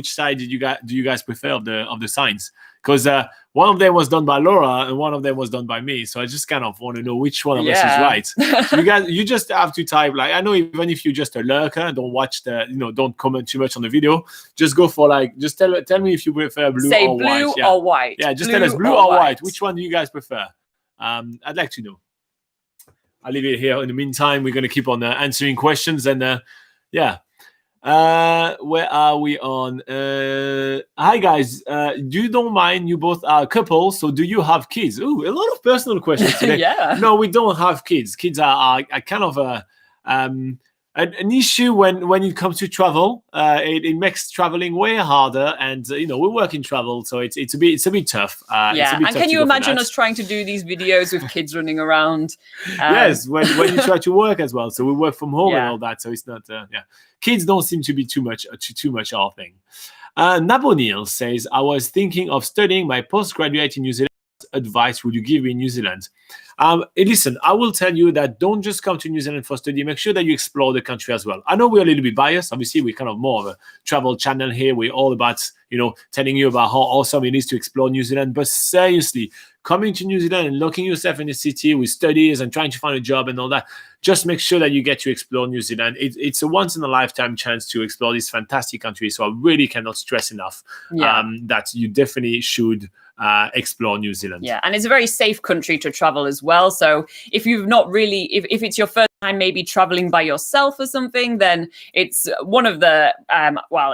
Speaker 1: side do you guys prefer of the signs? Because one of them was done by Laura and one of them was done by me, so I just kind of want to know which one of us is right. So you just have to type, like, I know even if you're just a lurker, don't watch don't comment too much on the video. Just go for just tell me if you prefer blue or white.
Speaker 2: Say blue or white.
Speaker 1: Yeah, just tell us blue or white. Which one do you guys prefer? I'd like to know. I'll leave it here. In the meantime, we're going to keep on answering questions and. Yeah. Where are we on? Hi guys. You don't mind, you both are couples, so do you have kids? Ooh, a lot of personal questions today.
Speaker 2: Yeah.
Speaker 1: No, we don't have kids. Kids are kind of an issue when it comes to travel. It makes traveling way harder, and we work in travel, so it's a bit tough.
Speaker 2: And can you imagine us trying to do these videos with kids running around?
Speaker 1: Yes, when you try to work as well. So we work from home and all that. So it's not. Kids don't seem to be too much our thing. Nabonil says, I was thinking of studying my postgraduate in New Zealand. Advice would you give me in New Zealand? Listen, I will tell you that don't just come to New Zealand for study. Make sure that you explore the country as well. I know we're a little bit biased. Obviously, we're kind of more of a travel channel here. We're all about, telling you about how awesome it is to explore New Zealand. But seriously, coming to New Zealand and locking yourself in the city with studies and trying to find a job and all that, just make sure that you get to explore New Zealand. It's a once-in-a-lifetime chance to explore this fantastic country. So I really cannot stress enough that you definitely should explore New Zealand.
Speaker 2: Yeah, and it's a very safe country to travel as well. So if you've not really, if it's your first time maybe traveling by yourself or something, then it's one of the,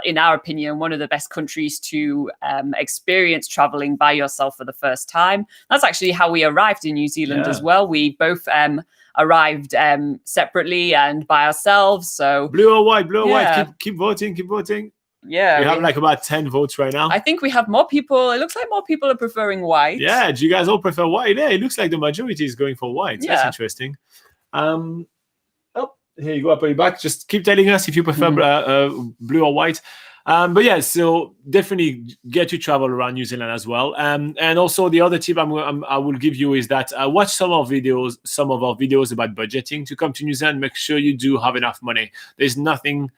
Speaker 2: in our opinion, one of the best countries to experience traveling by yourself for the first time. That's actually how we arrived in New Zealand as well. We both arrived separately and by ourselves. So
Speaker 1: blue or white, keep voting.
Speaker 2: Yeah,
Speaker 1: we have like about 10 votes right now.
Speaker 2: I think we have more people. It looks like more people are preferring white.
Speaker 1: Yeah, do you guys all prefer white? Yeah, it looks like the majority is going for white. That's interesting. Here you go, I'll put it back. Just keep telling us if you prefer blue or white. But yeah, so definitely get to travel around New Zealand as well. And also the other tip I will give you is that watch some of our videos about budgeting to come to New Zealand. Make sure you do have enough money. There's nothing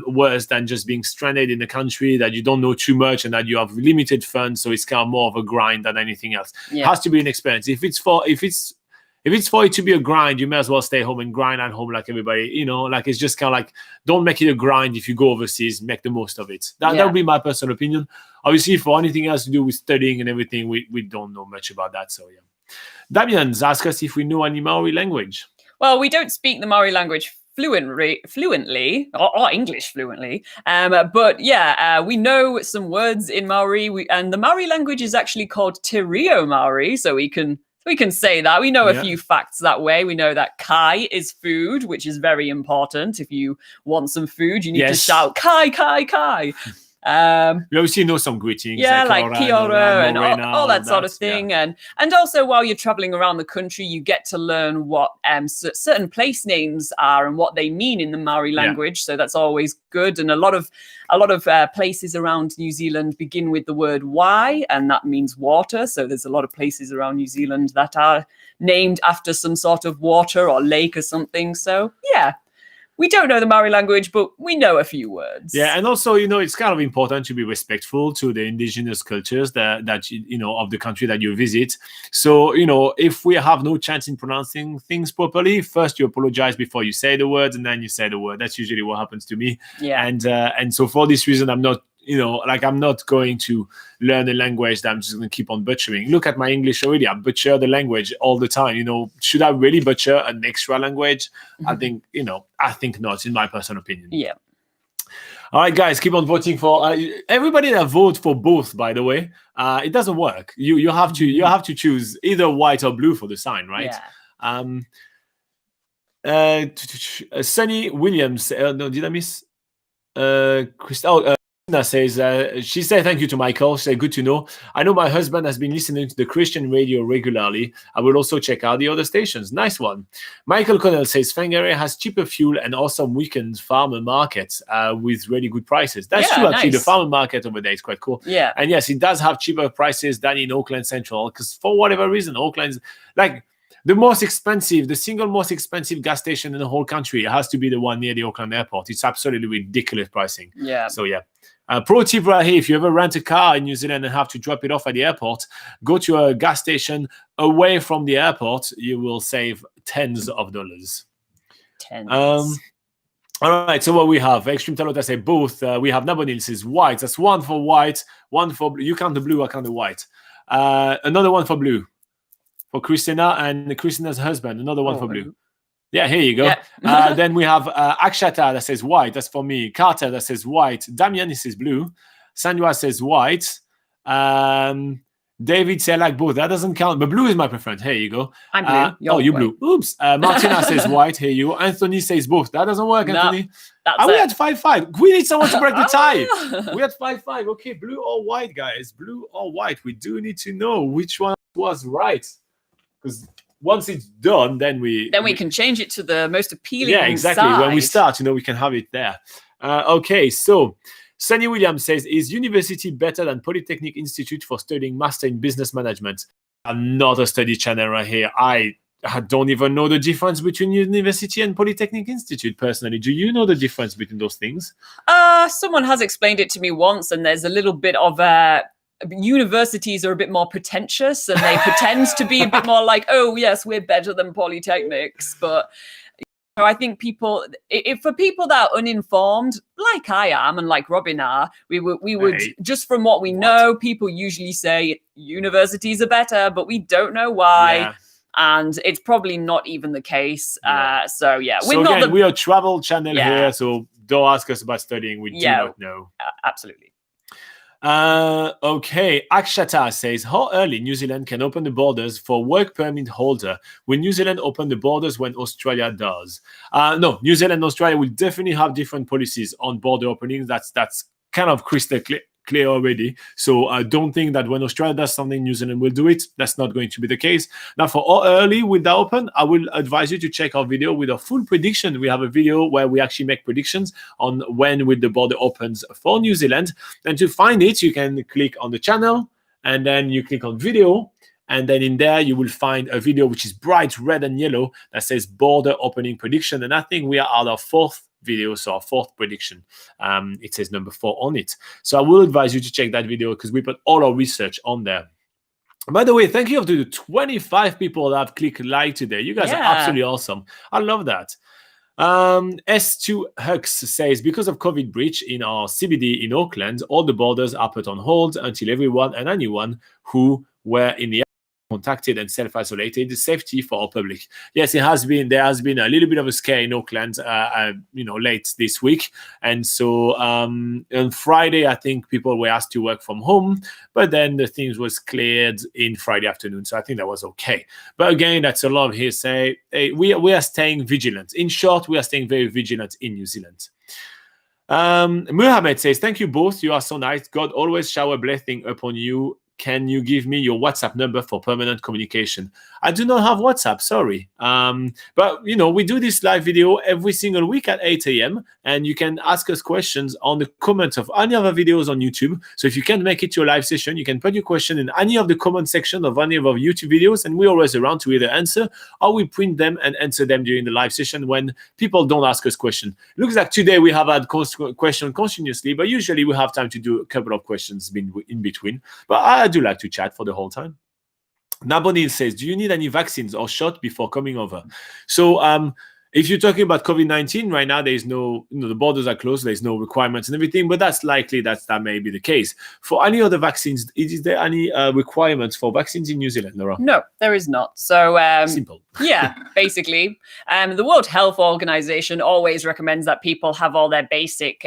Speaker 1: worse than just being stranded in a country that you don't know too much and that you have limited funds. So it's kind of more of a grind than anything else. It has to be an experience. If it's for it to be a grind, you may as well stay home and grind at home like everybody. It's just kind of like, don't make it a grind. If you go overseas, make the most of it. That would be my personal opinion. Obviously, for anything else to do with studying and everything, we don't know much about that. So yeah. Damian's asked us if we know any Maori language.
Speaker 2: Well, we don't speak the Maori language fluently or English fluently, but we know some words in Maori, and the Maori language is actually called Te Reo Maori, so we can say that. We know a few facts that way. We know that kai is food, which is very important. If you want some food, you need to shout kai, kai, kai.
Speaker 1: We obviously know some greetings,
Speaker 2: like kia ora and all that sort of thing, and also while you're traveling around the country, you get to learn what certain place names are and what they mean in the Maori language. So that's always good. And a lot of places around New Zealand begin with the word wai, and that means water. So there's a lot of places around New Zealand that are named after some sort of water or lake or something. So yeah. we don't know the Maori language, but we know a few words.
Speaker 1: Yeah, and also, it's kind of important to be respectful to the indigenous cultures that of the country that you visit. So, if we have no chance in pronouncing things properly, first you apologize before you say the words, and then you say the word. That's usually what happens to me.
Speaker 2: Yeah.
Speaker 1: And so for this reason, I'm not, I'm not going to learn a language that I'm just going to keep on butchering. Look at my English already. I butcher the language all the time. Should I really butcher an extra language? I think not, in my personal opinion.
Speaker 2: Yeah.
Speaker 1: All right, guys, keep on voting for everybody that vote for both. By the way, it doesn't work. You have to choose either white or blue for the sign, right?
Speaker 2: Yeah.
Speaker 1: Sunny Williams. No, did I miss? Christina says, she said thank you to Michael. She said, good to know. I know my husband has been listening to the Christian radio regularly. I will also check out the other stations. Nice one. Michael Connell says, Whangarei has cheaper fuel and awesome weekend farmer markets with really good prices. That's true, actually.
Speaker 2: Nice.
Speaker 1: The farmer market over there is quite cool.
Speaker 2: Yeah.
Speaker 1: And yes, it does have cheaper prices than in Auckland Central, because for whatever reason, Auckland's like the single most expensive gas station in the whole country. It has to be the one near the Auckland airport. It's absolutely ridiculous pricing.
Speaker 2: Yeah.
Speaker 1: So yeah. Pro tip right here, if you ever rent a car in New Zealand and have to drop it off at the airport, go to a gas station away from the airport. You will save tens of dollars. All right, so what we have, Extreme Talota say both. We have Nabonil says white. That's one for white, one for blue. You count the blue, I count the white. Another one for blue. For Christina and Christina's husband, another one for blue. Yeah, here you go.
Speaker 2: Yeah.
Speaker 1: Then we have Akshata that says white. That's for me. Carter that says white. Damian, he says blue. Sandra says white. David said like both. That doesn't count, but blue is my preference. Here you go.
Speaker 2: I'm blue.
Speaker 1: You're blue. Oops. Martina says white. Here you go. Anthony says both. That doesn't work, Anthony. We had 5-5. We need someone to break the tie. We had 5-5. Okay, blue or white, guys. Blue or white. We do need to know which one was right. Because once it's done, then we
Speaker 2: can change it to the most appealing.
Speaker 1: Yeah, exactly.
Speaker 2: Side.
Speaker 1: When we start, we can have it there. Okay, so Sunny Williams says, is university better than Polytechnic Institute for studying master in business management? Another study channel right here. I don't even know the difference between university and Polytechnic Institute personally. Do you know the difference between those things?
Speaker 2: Someone has explained it to me once, and there's a little bit of universities are a bit more pretentious, and they pretend to be a bit more like, oh yes, we're better than polytechnics. But I think for people that are uninformed, like I am and like Robin are, we would just from what we know, people usually say universities are better, but we don't know why.
Speaker 1: Yeah.
Speaker 2: And it's probably not even the case.
Speaker 1: We are a travel channel here, so don't ask us about studying. We do not know.
Speaker 2: Absolutely.
Speaker 1: Okay, Akshata says, how early New Zealand can open the borders for work permit holder? Will New Zealand open the borders when Australia does? No, New Zealand and Australia will definitely have different policies on border openings. That's kind of crystal clear already. So I don't think that when Australia does something, New Zealand will do it. That's not going to be the case. Now, for how early will that open, I will advise you to check our video with a full prediction. We have a video where we actually make predictions on when will the border opens for New Zealand. And to find it, you can click on the channel and then you click on video. And then in there, you will find a video which is bright red and yellow that says border opening prediction. And I think we are at our fourth video, so our fourth prediction. It says number 4 on it. So I will advise you to check that video because we put all our research on there. By the way, thank you to the 25 people that have clicked like today. You guys are absolutely awesome. I love that. S2 Hux says, because of COVID breach in our CBD in Auckland, all the borders are put on hold until everyone and anyone who were in the contacted and self-isolated, safety for our public. Yes, there has been a little bit of a scare in Auckland, late this week. And so on Friday, I think people were asked to work from home, but then the things was cleared in Friday afternoon. So I think that was okay. But again, that's a lot of hearsay. We are staying vigilant. In short, we are staying very vigilant in New Zealand. Muhammad says, thank you both. You are so nice. God always shower blessing upon you. can you give me your WhatsApp number for permanent communication? I do not have WhatsApp, sorry. But, we do this live video every single week at 8 a.m. and you can ask us questions on the comments of any other videos on YouTube. So if you can't make it to a live session, you can put your question in any of the comment section of any of our YouTube videos, and we're always around to either answer or we print them and answer them during the live session when people don't ask us questions. Looks like today we have had question continuously, but usually we have time to do a couple of questions in between. But I do like to chat for the whole time. Nabonil says, do you need any vaccines or shot before coming over? So if you're talking about COVID-19 right now, there's no, the borders are closed, there's no requirements and everything, but that's likely that may be the case. For any other vaccines, is there any requirements for vaccines in New Zealand, Laura?
Speaker 2: No, there is not. So
Speaker 1: simple.
Speaker 2: Yeah, basically. The World Health Organization always recommends that people have all their basic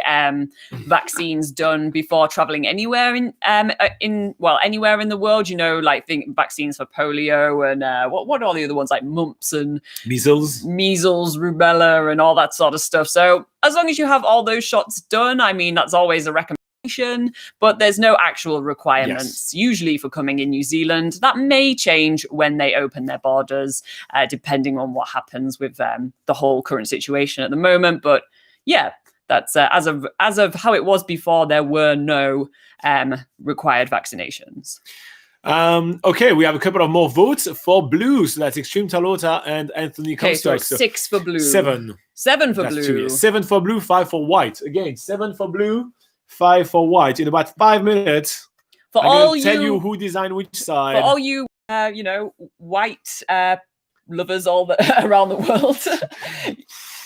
Speaker 2: vaccines done before traveling anywhere anywhere in the world. Like vaccines for polio and what are the other ones, like mumps and measles, rubella, and all that sort of stuff. So as long as you have all those shots done, I mean, that's always a recommendation, but there's no actual requirements usually for coming in New Zealand. That may change when they open their borders, depending on what happens with the whole current situation at the moment. But yeah, that's as of how it was before, there were no required vaccinations.
Speaker 1: Okay, we have a couple of more votes for blue. So that's Extreme Talota and Anthony Comstock.
Speaker 2: So 6 for blue.
Speaker 1: 7.
Speaker 2: 7 for
Speaker 1: that's
Speaker 2: blue.
Speaker 1: 2, yes. 7 for blue, 5 for white. Again, 7 for blue, 5 for white. In about 5 minutes,
Speaker 2: I'm
Speaker 1: going to tell you who designed which side.
Speaker 2: For all you, white lovers around the world,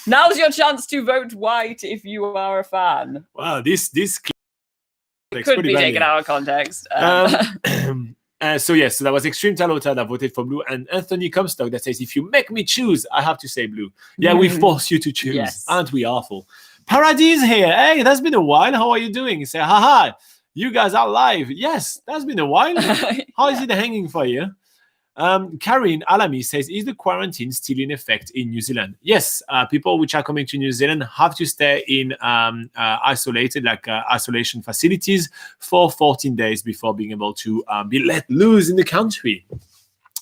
Speaker 2: now's your chance to vote white if you are a fan.
Speaker 1: Wow, this
Speaker 2: could be taken out of context.
Speaker 1: So that was Extreme Talota that voted for blue, and Anthony Comstock that says, if you make me choose, I have to say blue. Yeah, we force you to choose. Yes. Aren't we awful? Paradis here. Hey, that's been a while. How are you doing? You say, haha, you guys are live. Yes, that's been a while. How is it hanging for you? Karin Alami says, is the quarantine still in effect in New Zealand? Yes, people which are coming to New Zealand have to stay in isolated, isolation facilities for 14 days before being able to be let loose in the country.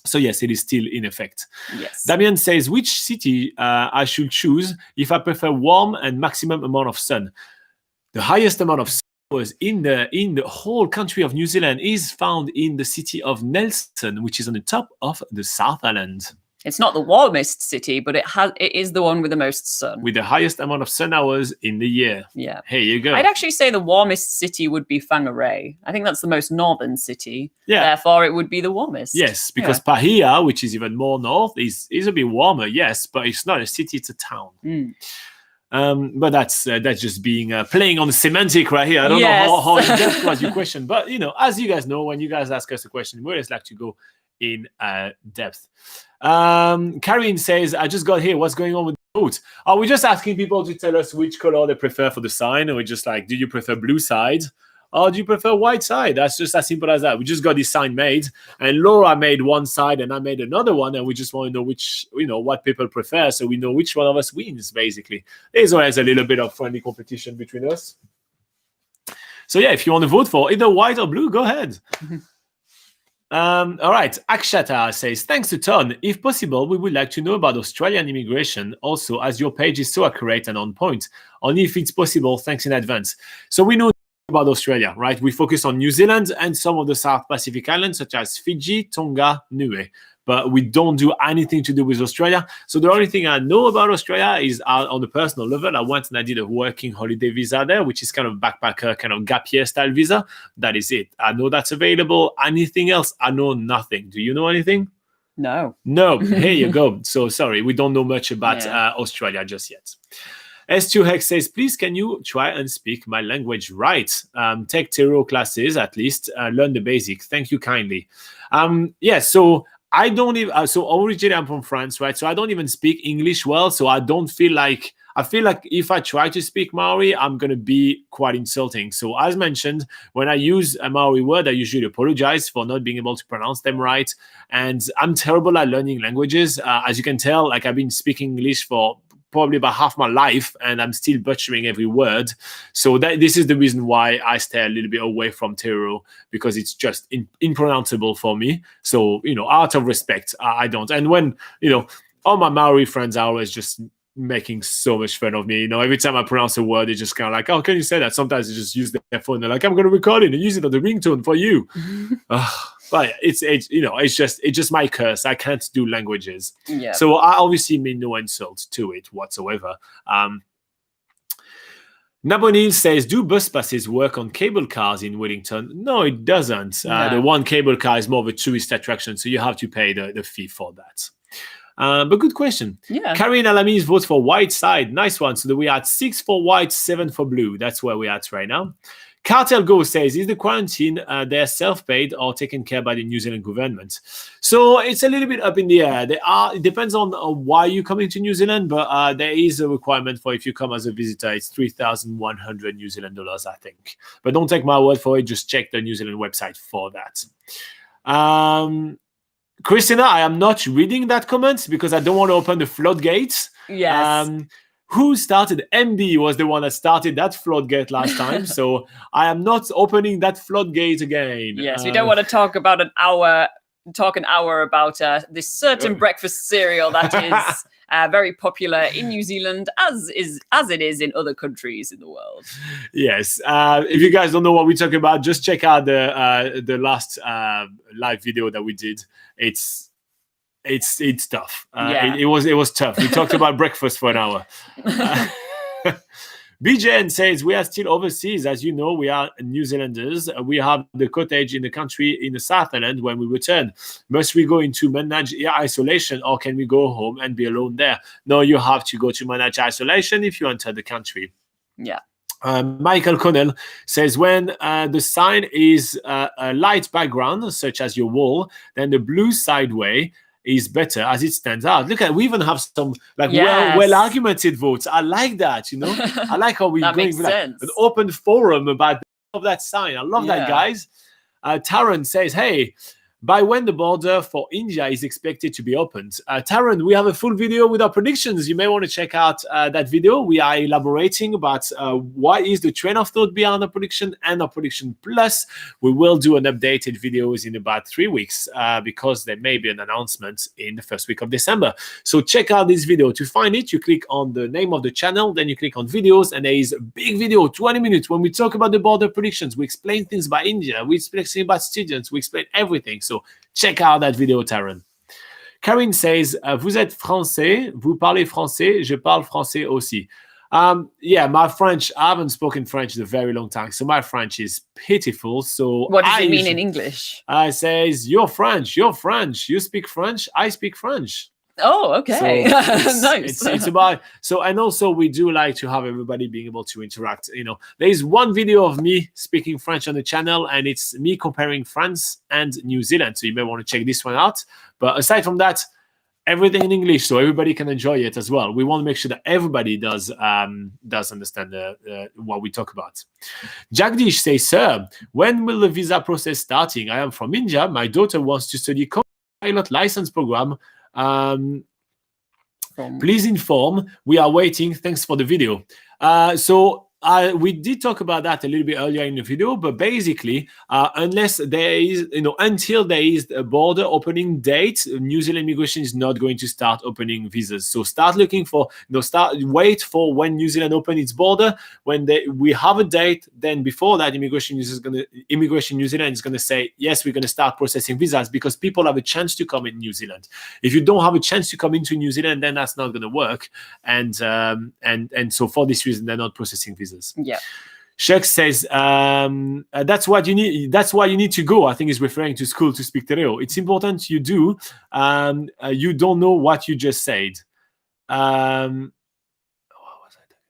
Speaker 1: So yes, it is still in effect.
Speaker 2: Yes.
Speaker 1: Damien says, which city I should choose if I prefer warm and maximum amount of sun? The highest amount of sun was in the whole country of New Zealand is found in the city of Nelson, which is on the top of the South Island.
Speaker 2: It's not the warmest city, but it is the one with the most sun.
Speaker 1: With the highest amount of sun hours in the year.
Speaker 2: Yeah.
Speaker 1: Here you go.
Speaker 2: I'd actually say the warmest city would be Whangarei. I think that's the most northern city.
Speaker 1: Yeah.
Speaker 2: Therefore, it would be the warmest.
Speaker 1: Yes, because Pahia, which is even more north, is a bit warmer, yes, but it's not a city, it's a town. But that's just being playing on the semantic right here. I don't know how in depth was your question, but as you guys know, when you guys ask us a question, we always like to go in depth. Karin says, I just got here. What's going on with the vote? Are we just asking people to tell us which color they prefer for the sign? Or we just like, do you prefer blue side? Or do you prefer white side? That's just as simple as that. We just got this sign made, and Laura made one side and I made another one, and we just want to know which, what people prefer, so we know which one of us wins, basically. There's always a little bit of friendly competition between us. So yeah, if you want to vote for either white or blue, go ahead. All right, Akshata says, thanks a ton. If possible, we would like to know about Australian immigration also, as your page is so accurate and on point. Only if it's possible, thanks in advance. So we know about Australia, right? We focus on New Zealand and some of the South Pacific islands, such as Fiji, Tonga, Niue. But we don't do anything to do with Australia. So the only thing I know about Australia is on the personal level. I went and I did a working holiday visa there, which is kind of backpacker, kind of gap year style visa. That is it. I know that's available. Anything else? I know nothing. Do you know anything?
Speaker 2: No.
Speaker 1: Here you go. So sorry, we don't know much about Australia just yet. S2Hex says, please can you try and speak my language right? Take tarot classes at least, learn the basic. Thank you kindly. So I don't even, so originally I'm from France, right? So I don't even speak English well. So I feel like if I try to speak Maori, I'm going to be quite insulting. So as mentioned, when I use a Maori word, I usually apologize for not being able to pronounce them right. And I'm terrible at learning languages. As you can tell, I've been speaking English for probably about half my life, and I'm still butchering every word. So this is the reason why I stay a little bit away from Tero, because it's just impronounceable for me. So, out of respect, I don't. And when, all my Maori friends are always just making so much fun of me. Every time I pronounce a word, it's just kind of like, oh, can you say that? Sometimes they just use their phone. They're like, I'm going to record it and use it on the ringtone for you. But it's just my curse. I can't do languages.
Speaker 2: Yeah.
Speaker 1: So I obviously mean no insult to it whatsoever. Nabonil says, do bus passes work on cable cars in Wellington? No, it doesn't.
Speaker 2: No.
Speaker 1: The one cable car is more of a tourist attraction, so you have to pay the fee for that. But good question.
Speaker 2: Yeah.
Speaker 1: Karine Alamis votes for white side. Nice one. So we are at 6 for white, 7 for blue. That's where we're at right now. Cartel Go says, is the quarantine they're self-paid or taken care by the New Zealand government? So it's a little bit up in the air. It depends on why you're coming to New Zealand, but there is a requirement for, if you come as a visitor, it's 3,100 New Zealand dollars, I think. But don't take my word for it. Just check the New Zealand website for that. Christina, I am not reading that comment because I don't want to open the floodgates.
Speaker 2: Yes.
Speaker 1: Who started? MD was the one that started that floodgate last time. So I am not opening that floodgate again.
Speaker 2: Yes, we don't want to talk about an hour about this certain breakfast cereal that is very popular in New Zealand, as it is in other countries in the world.
Speaker 1: Yes. If you guys don't know what we're talking about, just check out the last live video that we did. It's tough. It was tough. We talked about breakfast for an hour. BJN says, we are still overseas. As you know, we are New Zealanders. We have the cottage in the country in the South Island when we return. Must we go into managed isolation, or can we go home and be alone there? No, you have to go to managed isolation if you enter the country.
Speaker 2: Yeah.
Speaker 1: Michael Connell says, when the sign is a light background, such as your wall, then the blue sideway is better as it stands out. Look at, we even have some well argumented votes. I like that, I like how we're going with an open forum about that sign. I love that, guys. Taran says, hey, by when the border for India is expected to be opened? Taran, we have a full video with our predictions. You may want to check out that video. We are elaborating about what is the train of thought behind our prediction and our prediction plus. We will do an updated videos in about 3 weeks because there may be an announcement in the first week of December. So check out this video. To find it, you click on the name of the channel, then you click on videos, and there is a big video, 20 minutes, when we talk about the border predictions. We explain things about India. We explain things about students. We explain everything. So check out that video, Taran. Karine says, vous êtes français, vous parlez français, je parle français aussi. Yeah, my French, I haven't spoken French in a very long time, so my French is pitiful. So
Speaker 2: what does it mean in English?
Speaker 1: I says, you're French, you speak French, I speak French.
Speaker 2: Oh, okay.
Speaker 1: So
Speaker 2: nice.
Speaker 1: It's about, so, and also we do like to have everybody being able to interact. There's one video of me speaking French on the channel, and it's me comparing France and New Zealand. So you may want to check this one out. But aside from that, everything in English, so everybody can enjoy it as well. We want to make sure that everybody does understand what we talk about. Jagdish says, sir, when will the visa process starting? I am from India. My daughter wants to study pilot license program. Please inform. We are waiting. Thanks for the video. So we did talk about that a little bit earlier in the video, but basically, unless there is, until there is a border opening date, New Zealand immigration is not going to start opening visas. So start looking for, wait for when New Zealand open its border. When we have a date, then before that, Immigration New Zealand is going to say, yes, we're going to start processing visas, because people have a chance to come in New Zealand. If you don't have a chance to come into New Zealand, then that's not going to work. And so for this reason, they're not processing visas.
Speaker 2: Yeah.
Speaker 1: Shuck says, that's what you need. That's why you need to go. I think he's referring to school to speak te reo. It's important you do. You don't know what you just said. What was I talking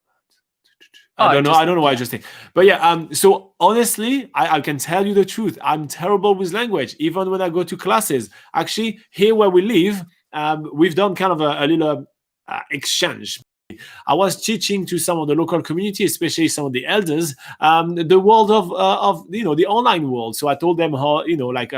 Speaker 1: about? I don't know. I don't know what I just said. But yeah, so honestly, I can tell you the truth. I'm terrible with language, even when I go to classes. Actually, here where we live, we've done kind of a little exchange. I was teaching to some of the local community, especially some of the elders, the world of the online world. So I told them how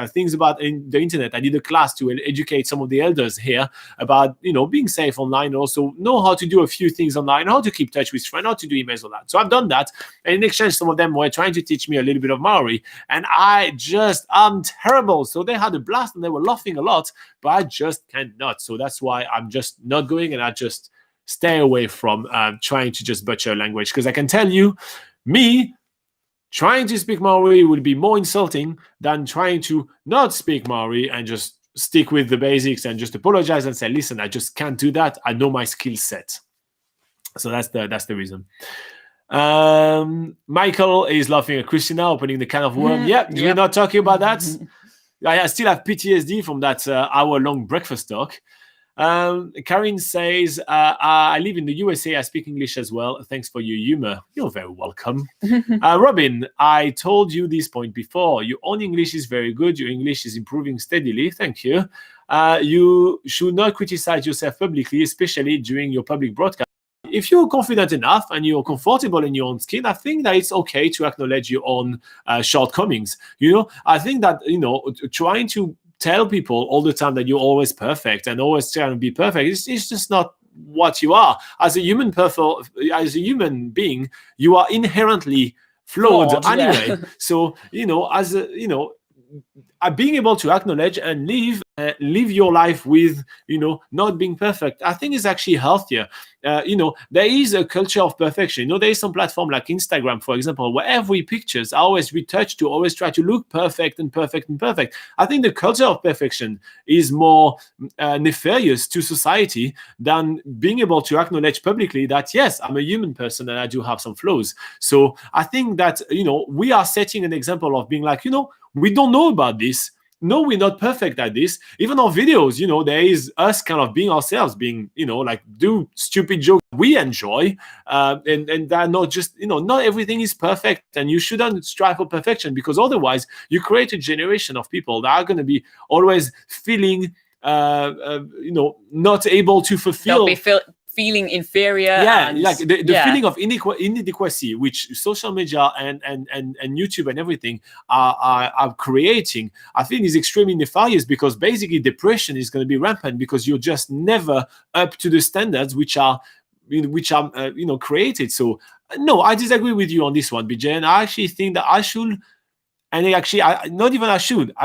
Speaker 1: things about the internet. I did a class to educate some of the elders here about being safe online, and also know how to do a few things online, how to keep touch with friends, how to do emails, all that. So I've done that, and in exchange, some of them were trying to teach me a little bit of Maori, and I'm terrible. So they had a blast and they were laughing a lot, but I just cannot. So that's why I'm just not going, and I just stay away from trying to just butcher a language, because I can tell you, me trying to speak Maori would be more insulting than trying to not speak Maori and just stick with the basics and just apologize and say, listen, I just can't do that. I know my skill set. So that's the reason. Michael is laughing at Christina opening the can of worm. We're not talking about that. I still have PTSD from that hour-long breakfast talk. Karin says, I live in the USA. I speak English as well. Thanks for your humor. You're very welcome. Robin, I told you this point before. Your own English is very good. Your English is improving steadily. Thank you. You should not criticize yourself publicly, especially during your public broadcast. If you're confident enough and you're comfortable in your own skin, I think that it's okay to acknowledge your own shortcomings. I think that, trying to tell people all the time that you're always perfect and always trying to be perfect, it's just not what you are. As a human being, you are inherently flawed anyway. Yeah. So, being able to acknowledge and live your life with, not being perfect, I think is actually healthier. There is a culture of perfection. There is some platform like Instagram, for example, where every pictures are always retouched to always try to look perfect and perfect and perfect. I think the culture of perfection is more nefarious to society than being able to acknowledge publicly that, yes, I'm a human person and I do have some flaws. So I think that, we are setting an example of being like, we don't know about this. No, we're not perfect at this. Even our videos, there is us kind of being ourselves, being, do stupid jokes we enjoy. And that not just, not everything is perfect, and you shouldn't strive for perfection, because otherwise you create a generation of people that are going to be always feeling, not able to fulfill.
Speaker 2: Feeling inferior.
Speaker 1: Yeah, like the feeling of inadequacy, which social media and YouTube and everything are creating, I think is extremely nefarious, because basically depression is going to be rampant because you're just never up to the standards which are created. So no, I disagree with you on this one, BJ, and I actually think that I should. And actually, I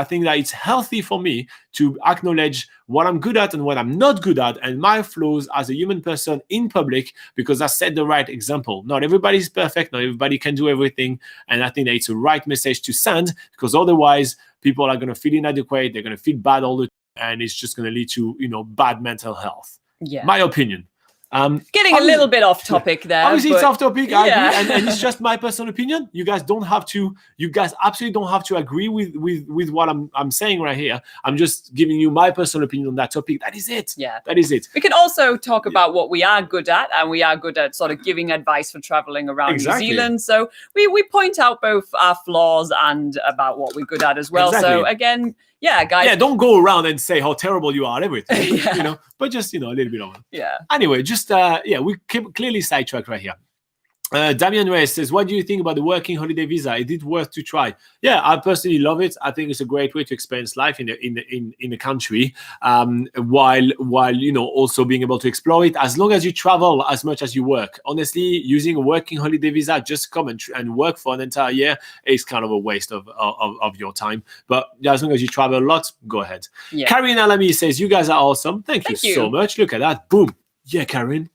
Speaker 1: think that it's healthy for me to acknowledge what I'm good at and what I'm not good at, and my flaws as a human person in public, because I set the right example. Not everybody's perfect. Not everybody can do everything. And I think that it's a right message to send, because otherwise people are going to feel inadequate. They're going to feel bad all the time, and it's just going to lead to, bad mental health. Yeah. My opinion.
Speaker 2: Getting a little bit off topic there.
Speaker 1: Obviously, it's off topic. I agree, and it's just my personal opinion. You guys absolutely don't have to agree with what I'm saying right here. I'm just giving you my personal opinion on that topic. That is it.
Speaker 2: Yeah,
Speaker 1: that is it.
Speaker 2: We can also talk about what we are good at, and we are good at sort of giving advice for traveling around New Zealand. So we point out both our flaws and about what we're good at as well. Exactly. So again. Yeah, guys.
Speaker 1: Yeah, don't go around and say how terrible you are at everything, but just, a little bit of it.
Speaker 2: Yeah.
Speaker 1: Anyway, just, we clearly sidetracked right here. Damian Reyes says, what do you think about the working holiday visa? Is it worth to try? Yeah, I personally love it. I think it's a great way to experience life in the country, while also being able to explore it, as long as you travel as much as you work. Honestly, using a working holiday visa just to come and work for an entire year is kind of a waste of your time. But as long as you travel a lot, go ahead. Yeah. Karin Alami says, you guys are awesome. Thank you so much. Look at that. Boom. Yeah, Karin.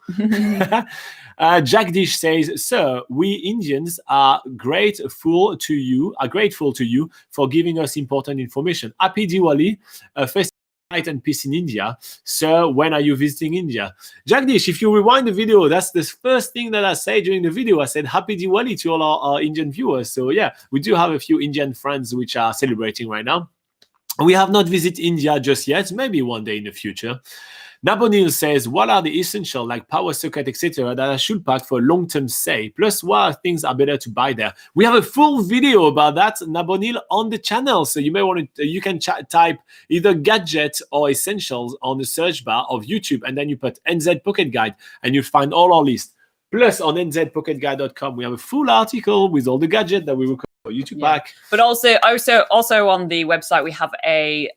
Speaker 1: Jagdish says, sir, we Indians are grateful to you for giving us important information. Happy Diwali, festival light and peace in India. Sir, when are you visiting India? Jagdish, if you rewind the video, that's the first thing that I say during the video. I said Happy Diwali to all our Indian viewers. So yeah, we do have a few Indian friends which are celebrating right now. We have not visited India just yet, maybe one day in the future. Nabonil says, what are the essential like power socket, etc., that I should pack for long-term stay? Plus, what things are better to buy there? We have a full video about that, Nabonil, on the channel. So you may want to, you can type either gadget or essentials on the search bar of YouTube, and then you put NZ Pocket Guide, and you'll find all our list. Plus, on nzpocketguide.com, we have a full article with all the gadgets that we recommend for you to pack.
Speaker 2: But also on the website, we have a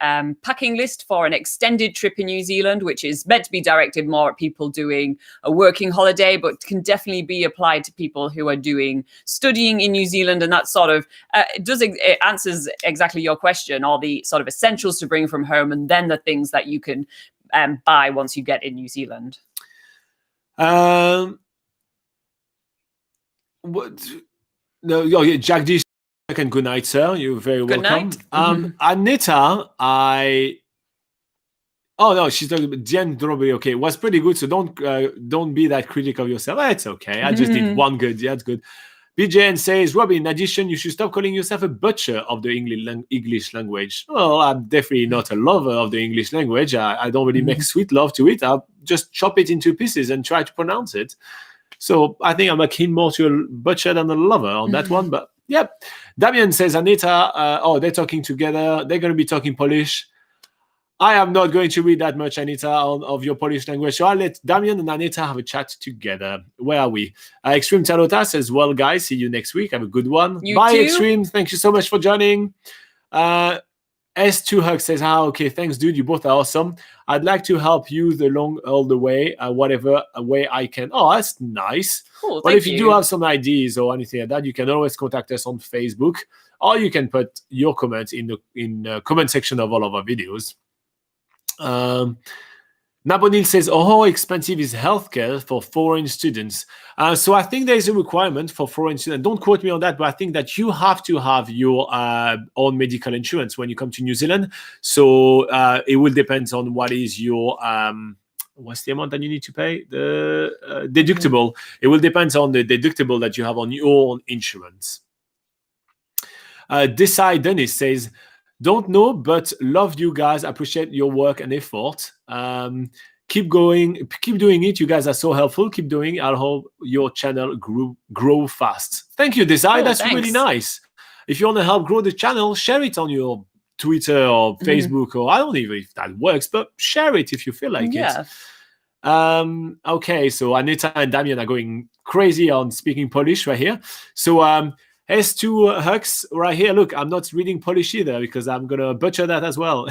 Speaker 2: packing list for an extended trip in New Zealand, which is meant to be directed more at people doing a working holiday, but can definitely be applied to people who are doing studying in New Zealand. And that sort of it answers exactly your question, all the sort of essentials to bring from home, and then the things that you can buy once you get in New Zealand.
Speaker 1: What? No, Jagdish, and good night, sir. You're very welcome. Anita, oh no, she's talking about Jen Droby. Okay, was pretty good. So don't be that critical of yourself. It's okay. I just did one good. Yeah, it's good. BJN says, Robbie, in addition, you should stop calling yourself a butcher of the English language. Well, I'm definitely not a lover of the English language. I don't really make sweet love to it. I'll just chop it into pieces and try to pronounce it. So I think I'm akin more to a butcher than a lover on that one. But yep. Damian says, Anita, they're talking together. They're going to be talking Polish. I am not going to read that much, Anita, of your Polish language. So I'll let Damian and Anita have a chat together. Where are we? Extreme Talota says, well, guys, see you next week. Have a good one. Bye, too. Extreme. Thank you so much for joining. S2 Hug says, okay, thanks, dude. You both are awesome. I'd like to help you all the way, whatever way I can. Oh, that's nice.
Speaker 2: Cool,
Speaker 1: but if you do have some ideas or anything like that, you can always contact us on Facebook, or you can put your comments in the comment section of all of our videos. Nabonil says, how expensive is healthcare for foreign students? So I think there is a requirement for foreign students. Don't quote me on that, but I think that you have to have your own medical insurance when you come to New Zealand. So it will depend on what is your, what's the amount that you need to pay? The deductible. It will depend on the deductible that you have on your own insurance. Desai Dennis says, don't know, but love you guys. Appreciate your work and effort. Keep going. Keep doing it. You guys are so helpful. Keep doing it. I hope your channel grow fast. Thank you, Desai. That's really nice. If you want to help grow the channel, share it on your Twitter or Facebook, or I don't even know if that works, but share it if you feel like it. Okay, so Anita and Damian are going crazy on speaking Polish right here. So S2 Hux right here. Look, I'm not reading Polish either because I'm going to butcher that as well.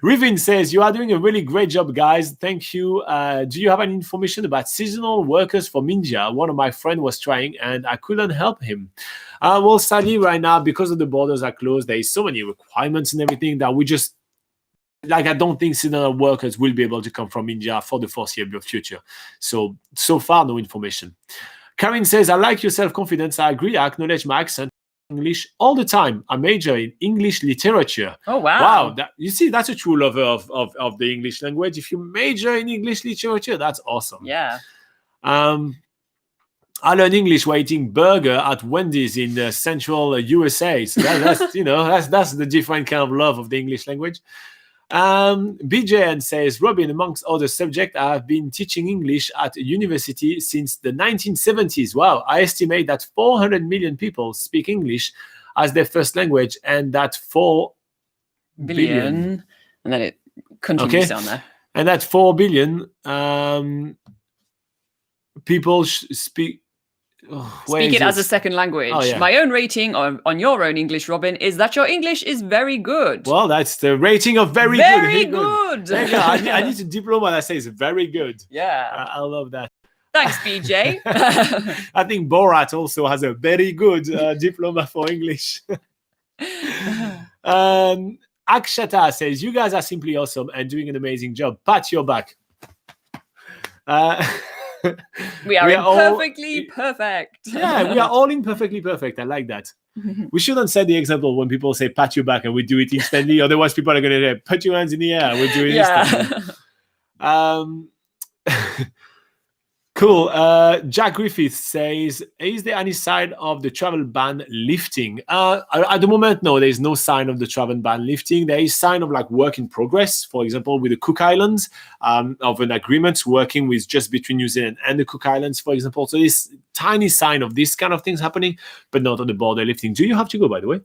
Speaker 1: Rivin says, you are doing a really great job, guys. Thank you. Do you have any information about seasonal workers from India? One of my friends was trying and I couldn't help him. Well, sadly, right now, because of the borders are closed, there is so many requirements and everything that we just, I don't think seasonal workers will be able to come from India for the foreseeable future. So far, no information. Karin says, I like your self-confidence. I agree. I acknowledge my accent. English all the time. I major in English literature.
Speaker 2: Oh, wow.
Speaker 1: Wow. You see, that's a true lover of the English language. If you major in English literature, that's awesome.
Speaker 2: Yeah.
Speaker 1: I learned English while eating burger at Wendy's in central USA. So that's the different kind of love of the English language. BJN says, Robin, amongst other subjects, I have been teaching English at a university since the 1970s. Wow, I estimate that 400 million people speak English as their first language, and that 4 billion.
Speaker 2: And then it continues down there.
Speaker 1: And that 4 billion people speak.
Speaker 2: Speak it as a second language. Oh, yeah. My own rating on your own English, Robin, is that your English is very good.
Speaker 1: Well, that's the rating of very good.
Speaker 2: Very good.
Speaker 1: I need a diploma that says very good.
Speaker 2: Yeah.
Speaker 1: I love that.
Speaker 2: Thanks, BJ.
Speaker 1: I think Borat also has a very good diploma for English. Akshata says, you guys are simply awesome and doing an amazing job. Pat your back.
Speaker 2: We are perfectly perfect.
Speaker 1: Yeah, we are all imperfectly perfect. I like that. We shouldn't set the example when people say pat your back and we do it instantly. Otherwise, people are going to say, put your hands in the air. We do it instantly. Cool. Jack Griffith says, is there any sign of the travel ban lifting? At the moment, no, there's no sign of the travel ban lifting. There is sign of like work in progress, for example, with the Cook Islands, of an agreement working with just between New Zealand and the Cook Islands, for example. So this tiny sign of this kind of things happening, but not on the border lifting. Do you have to go, by the way?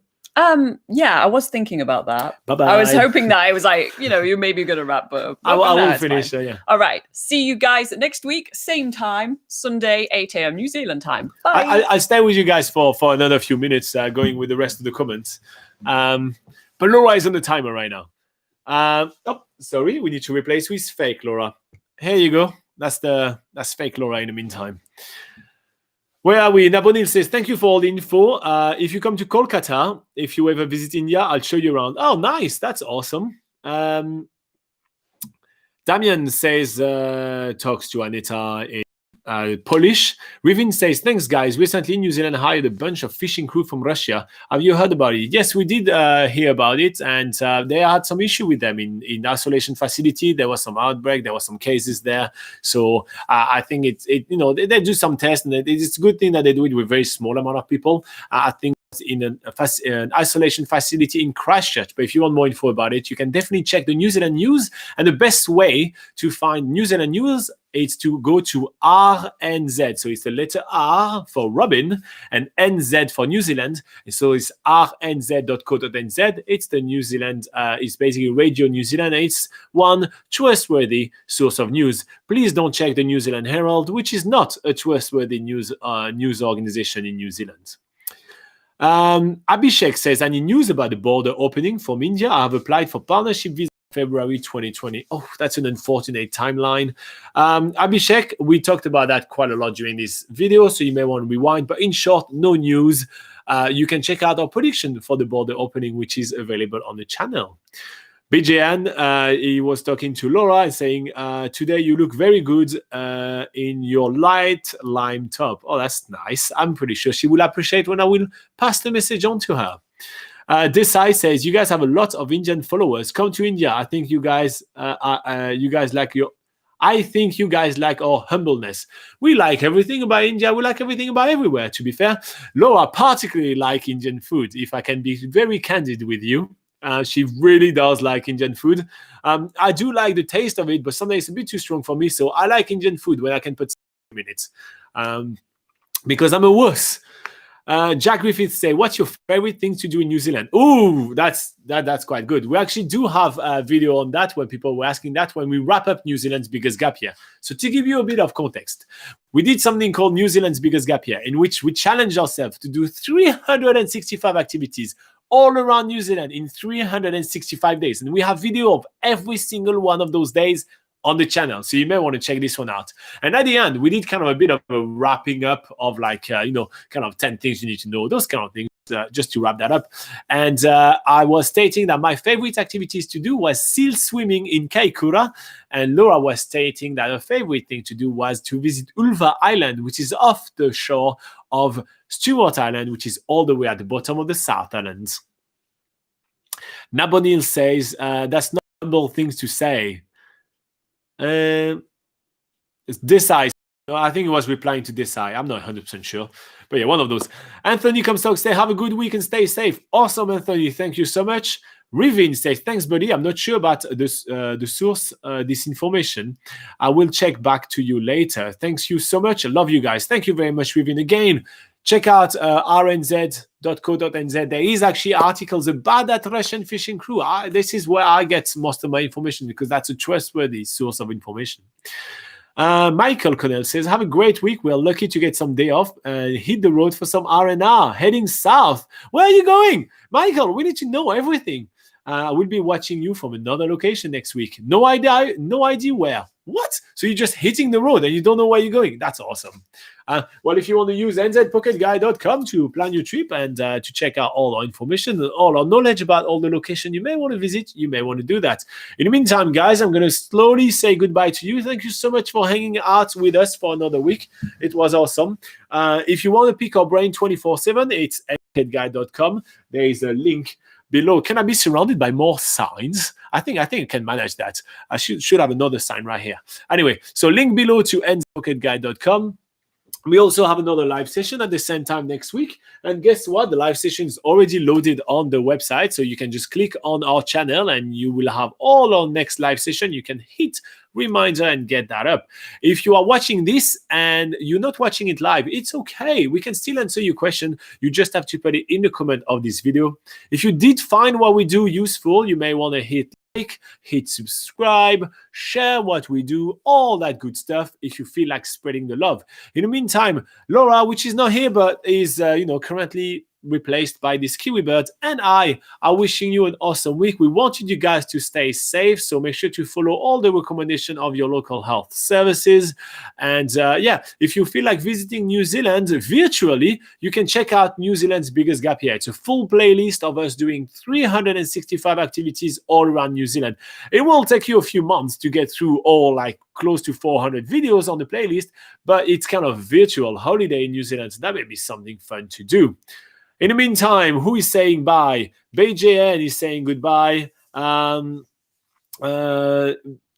Speaker 2: Yeah, I was thinking about that.
Speaker 1: Bye-bye.
Speaker 2: I was hoping that I was like, you may be going to wrap, but
Speaker 1: I will finish. Yeah.
Speaker 2: All right. See you guys next week, same time, Sunday, 8 a.m. New Zealand time. Bye.
Speaker 1: I'll stay with you guys for another few minutes, going with the rest of the comments. But Laura is on the timer right now. Oh, sorry, we need to replace with fake Laura. Here you go. That's fake Laura in the meantime. Where are we? Nabonil says, thank you for all the info. If you come to Kolkata, if you ever visit India, I'll show you around. Oh, nice. That's awesome. Damian says, talks to Anita in Polish. Rivin says, thanks, guys. Recently, New Zealand hired a bunch of fishing crew from Russia. Have you heard about it? Yes, we did hear about it. And they had some issue with them in isolation facility. There was some outbreak. There were some cases there. So I think they do some tests. And it's a good thing that they do it with a very small amount of people. I think in an isolation facility in Christchurch. But if you want more info about it, you can definitely check the New Zealand news. And the best way to find New Zealand news is to go to RNZ. So it's the letter R for Robin and NZ for New Zealand. So it's rnz.co.nz. It's the New Zealand, it's basically Radio New Zealand. It's one trustworthy source of news. Please don't check the New Zealand Herald, which is not a trustworthy news organization in New Zealand. Abhishek says, any news about the border opening from India? I have applied for partnership visa in February 2020. Oh, that's an unfortunate timeline. Abhishek, we talked about that quite a lot during this video, so you may want to rewind. But in short, no news. You can check out our prediction for the border opening, which is available on the channel. BJN, he was talking to Laura and saying, today you look very good in your light lime top. Oh, that's nice. I'm pretty sure she will appreciate when I will pass the message on to her. Desai says, you guys have a lot of Indian followers. Come to India. I think you guys like our humbleness. We like everything about India. We like everything about everywhere, to be fair. Laura particularly like Indian food, if I can be very candid with you. She really does like Indian food. I do like the taste of it, but sometimes it's a bit too strong for me. So I like Indian food when I can put some in it, because I'm a wuss. Jack Griffith say, what's your favorite thing to do in New Zealand? Ooh, that's quite good. We actually do have a video on that when people were asking that when we wrap up New Zealand's biggest gap year. So to give you a bit of context, we did something called New Zealand's biggest gap year, in which we challenged ourselves to do 365 activities all around New Zealand in 365 days. And we have video of every single one of those days on the channel. So you may want to check this one out. And at the end, we did kind of a bit of a wrapping up of like, kind of 10 things you need to know, those kind of things, just to wrap that up. And I was stating that my favorite activities to do was seal swimming in Kaikoura. And Laura was stating that her favorite thing to do was to visit Ulva Island, which is off the shore of Stewart Island, which is all the way at the bottom of the South Island. Nabonil says, that's not humble things to say. It's Desai. I think he was replying to Desai. I'm not 100% sure. But yeah, one of those. Anthony comes to say, have a good week and stay safe. Awesome, Anthony. Thank you so much. Rivin says, thanks, buddy. I'm not sure about this, the source, this information. I will check back to you later. Thanks you so much. I love you guys. Thank you very much, Rivin. Again, check out rnz.co.nz. There is actually articles about that Russian fishing crew. This is where I get most of my information because that's a trustworthy source of information. Michael Connell says, have a great week. We're lucky to get some day off and hit the road for some R&R. Heading south. Where are you going? Michael, we need to know everything. I will be watching you from another location next week. No idea where. What? So you're just hitting the road and you don't know where you're going? That's awesome. Well, if you want to use nzpocketguide.com to plan your trip and to check out all our information and all our knowledge about all the location you may want to visit, you may want to do that. In the meantime, guys, I'm going to slowly say goodbye to you. Thank you so much for hanging out with us for another week. It was awesome. If you want to pick our brain 24/7, it's nzpocketguide.com. There is a link below. Can I be surrounded by more signs? I think I can manage that. I should have another sign right here. Anyway, so link below to nzpocketguide.com. We also have another live session at the same time next week. And guess what? The live session is already loaded on the website. So you can just click on our channel and you will have all our next live session. You can hit reminder and get that up. If you are watching this and you're not watching it live, it's okay. We can still answer your question. You just have to put it in the comment of this video. If you did find what we do useful, you may want to hit like, hit subscribe, share what we do, all that good stuff if you feel like spreading the love. In the meantime, Laura, which is not here but is currently replaced by this Kiwi bird, and I are wishing you an awesome week. We wanted you guys to stay safe, so make sure to follow all the recommendations of your local health services. And if you feel like visiting New Zealand virtually, you can check out New Zealand's Biggest Gap Year. It's a full playlist of us doing 365 activities all around New Zealand. It will take you a few months to get through all like close to 400 videos on the playlist, but it's kind of virtual holiday in New Zealand, so that may be something fun to do. In the meantime, who is saying bye? BJN is saying goodbye.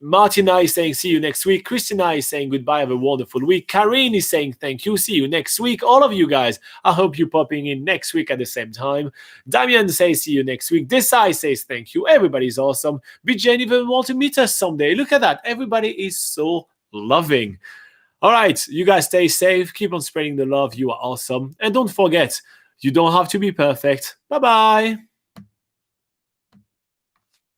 Speaker 1: Martina is saying see you next week. Christina is saying goodbye. Have a wonderful week. Karine is saying thank you. See you next week. All of you guys, I hope you're popping in next week at the same time. Damien says see you next week. Desai says thank you. Everybody's awesome. BJN even want to meet us someday. Look at that. Everybody is so loving. All right, you guys stay safe. Keep on spreading the love. You are awesome. And don't forget, you don't have to be perfect. Bye-bye.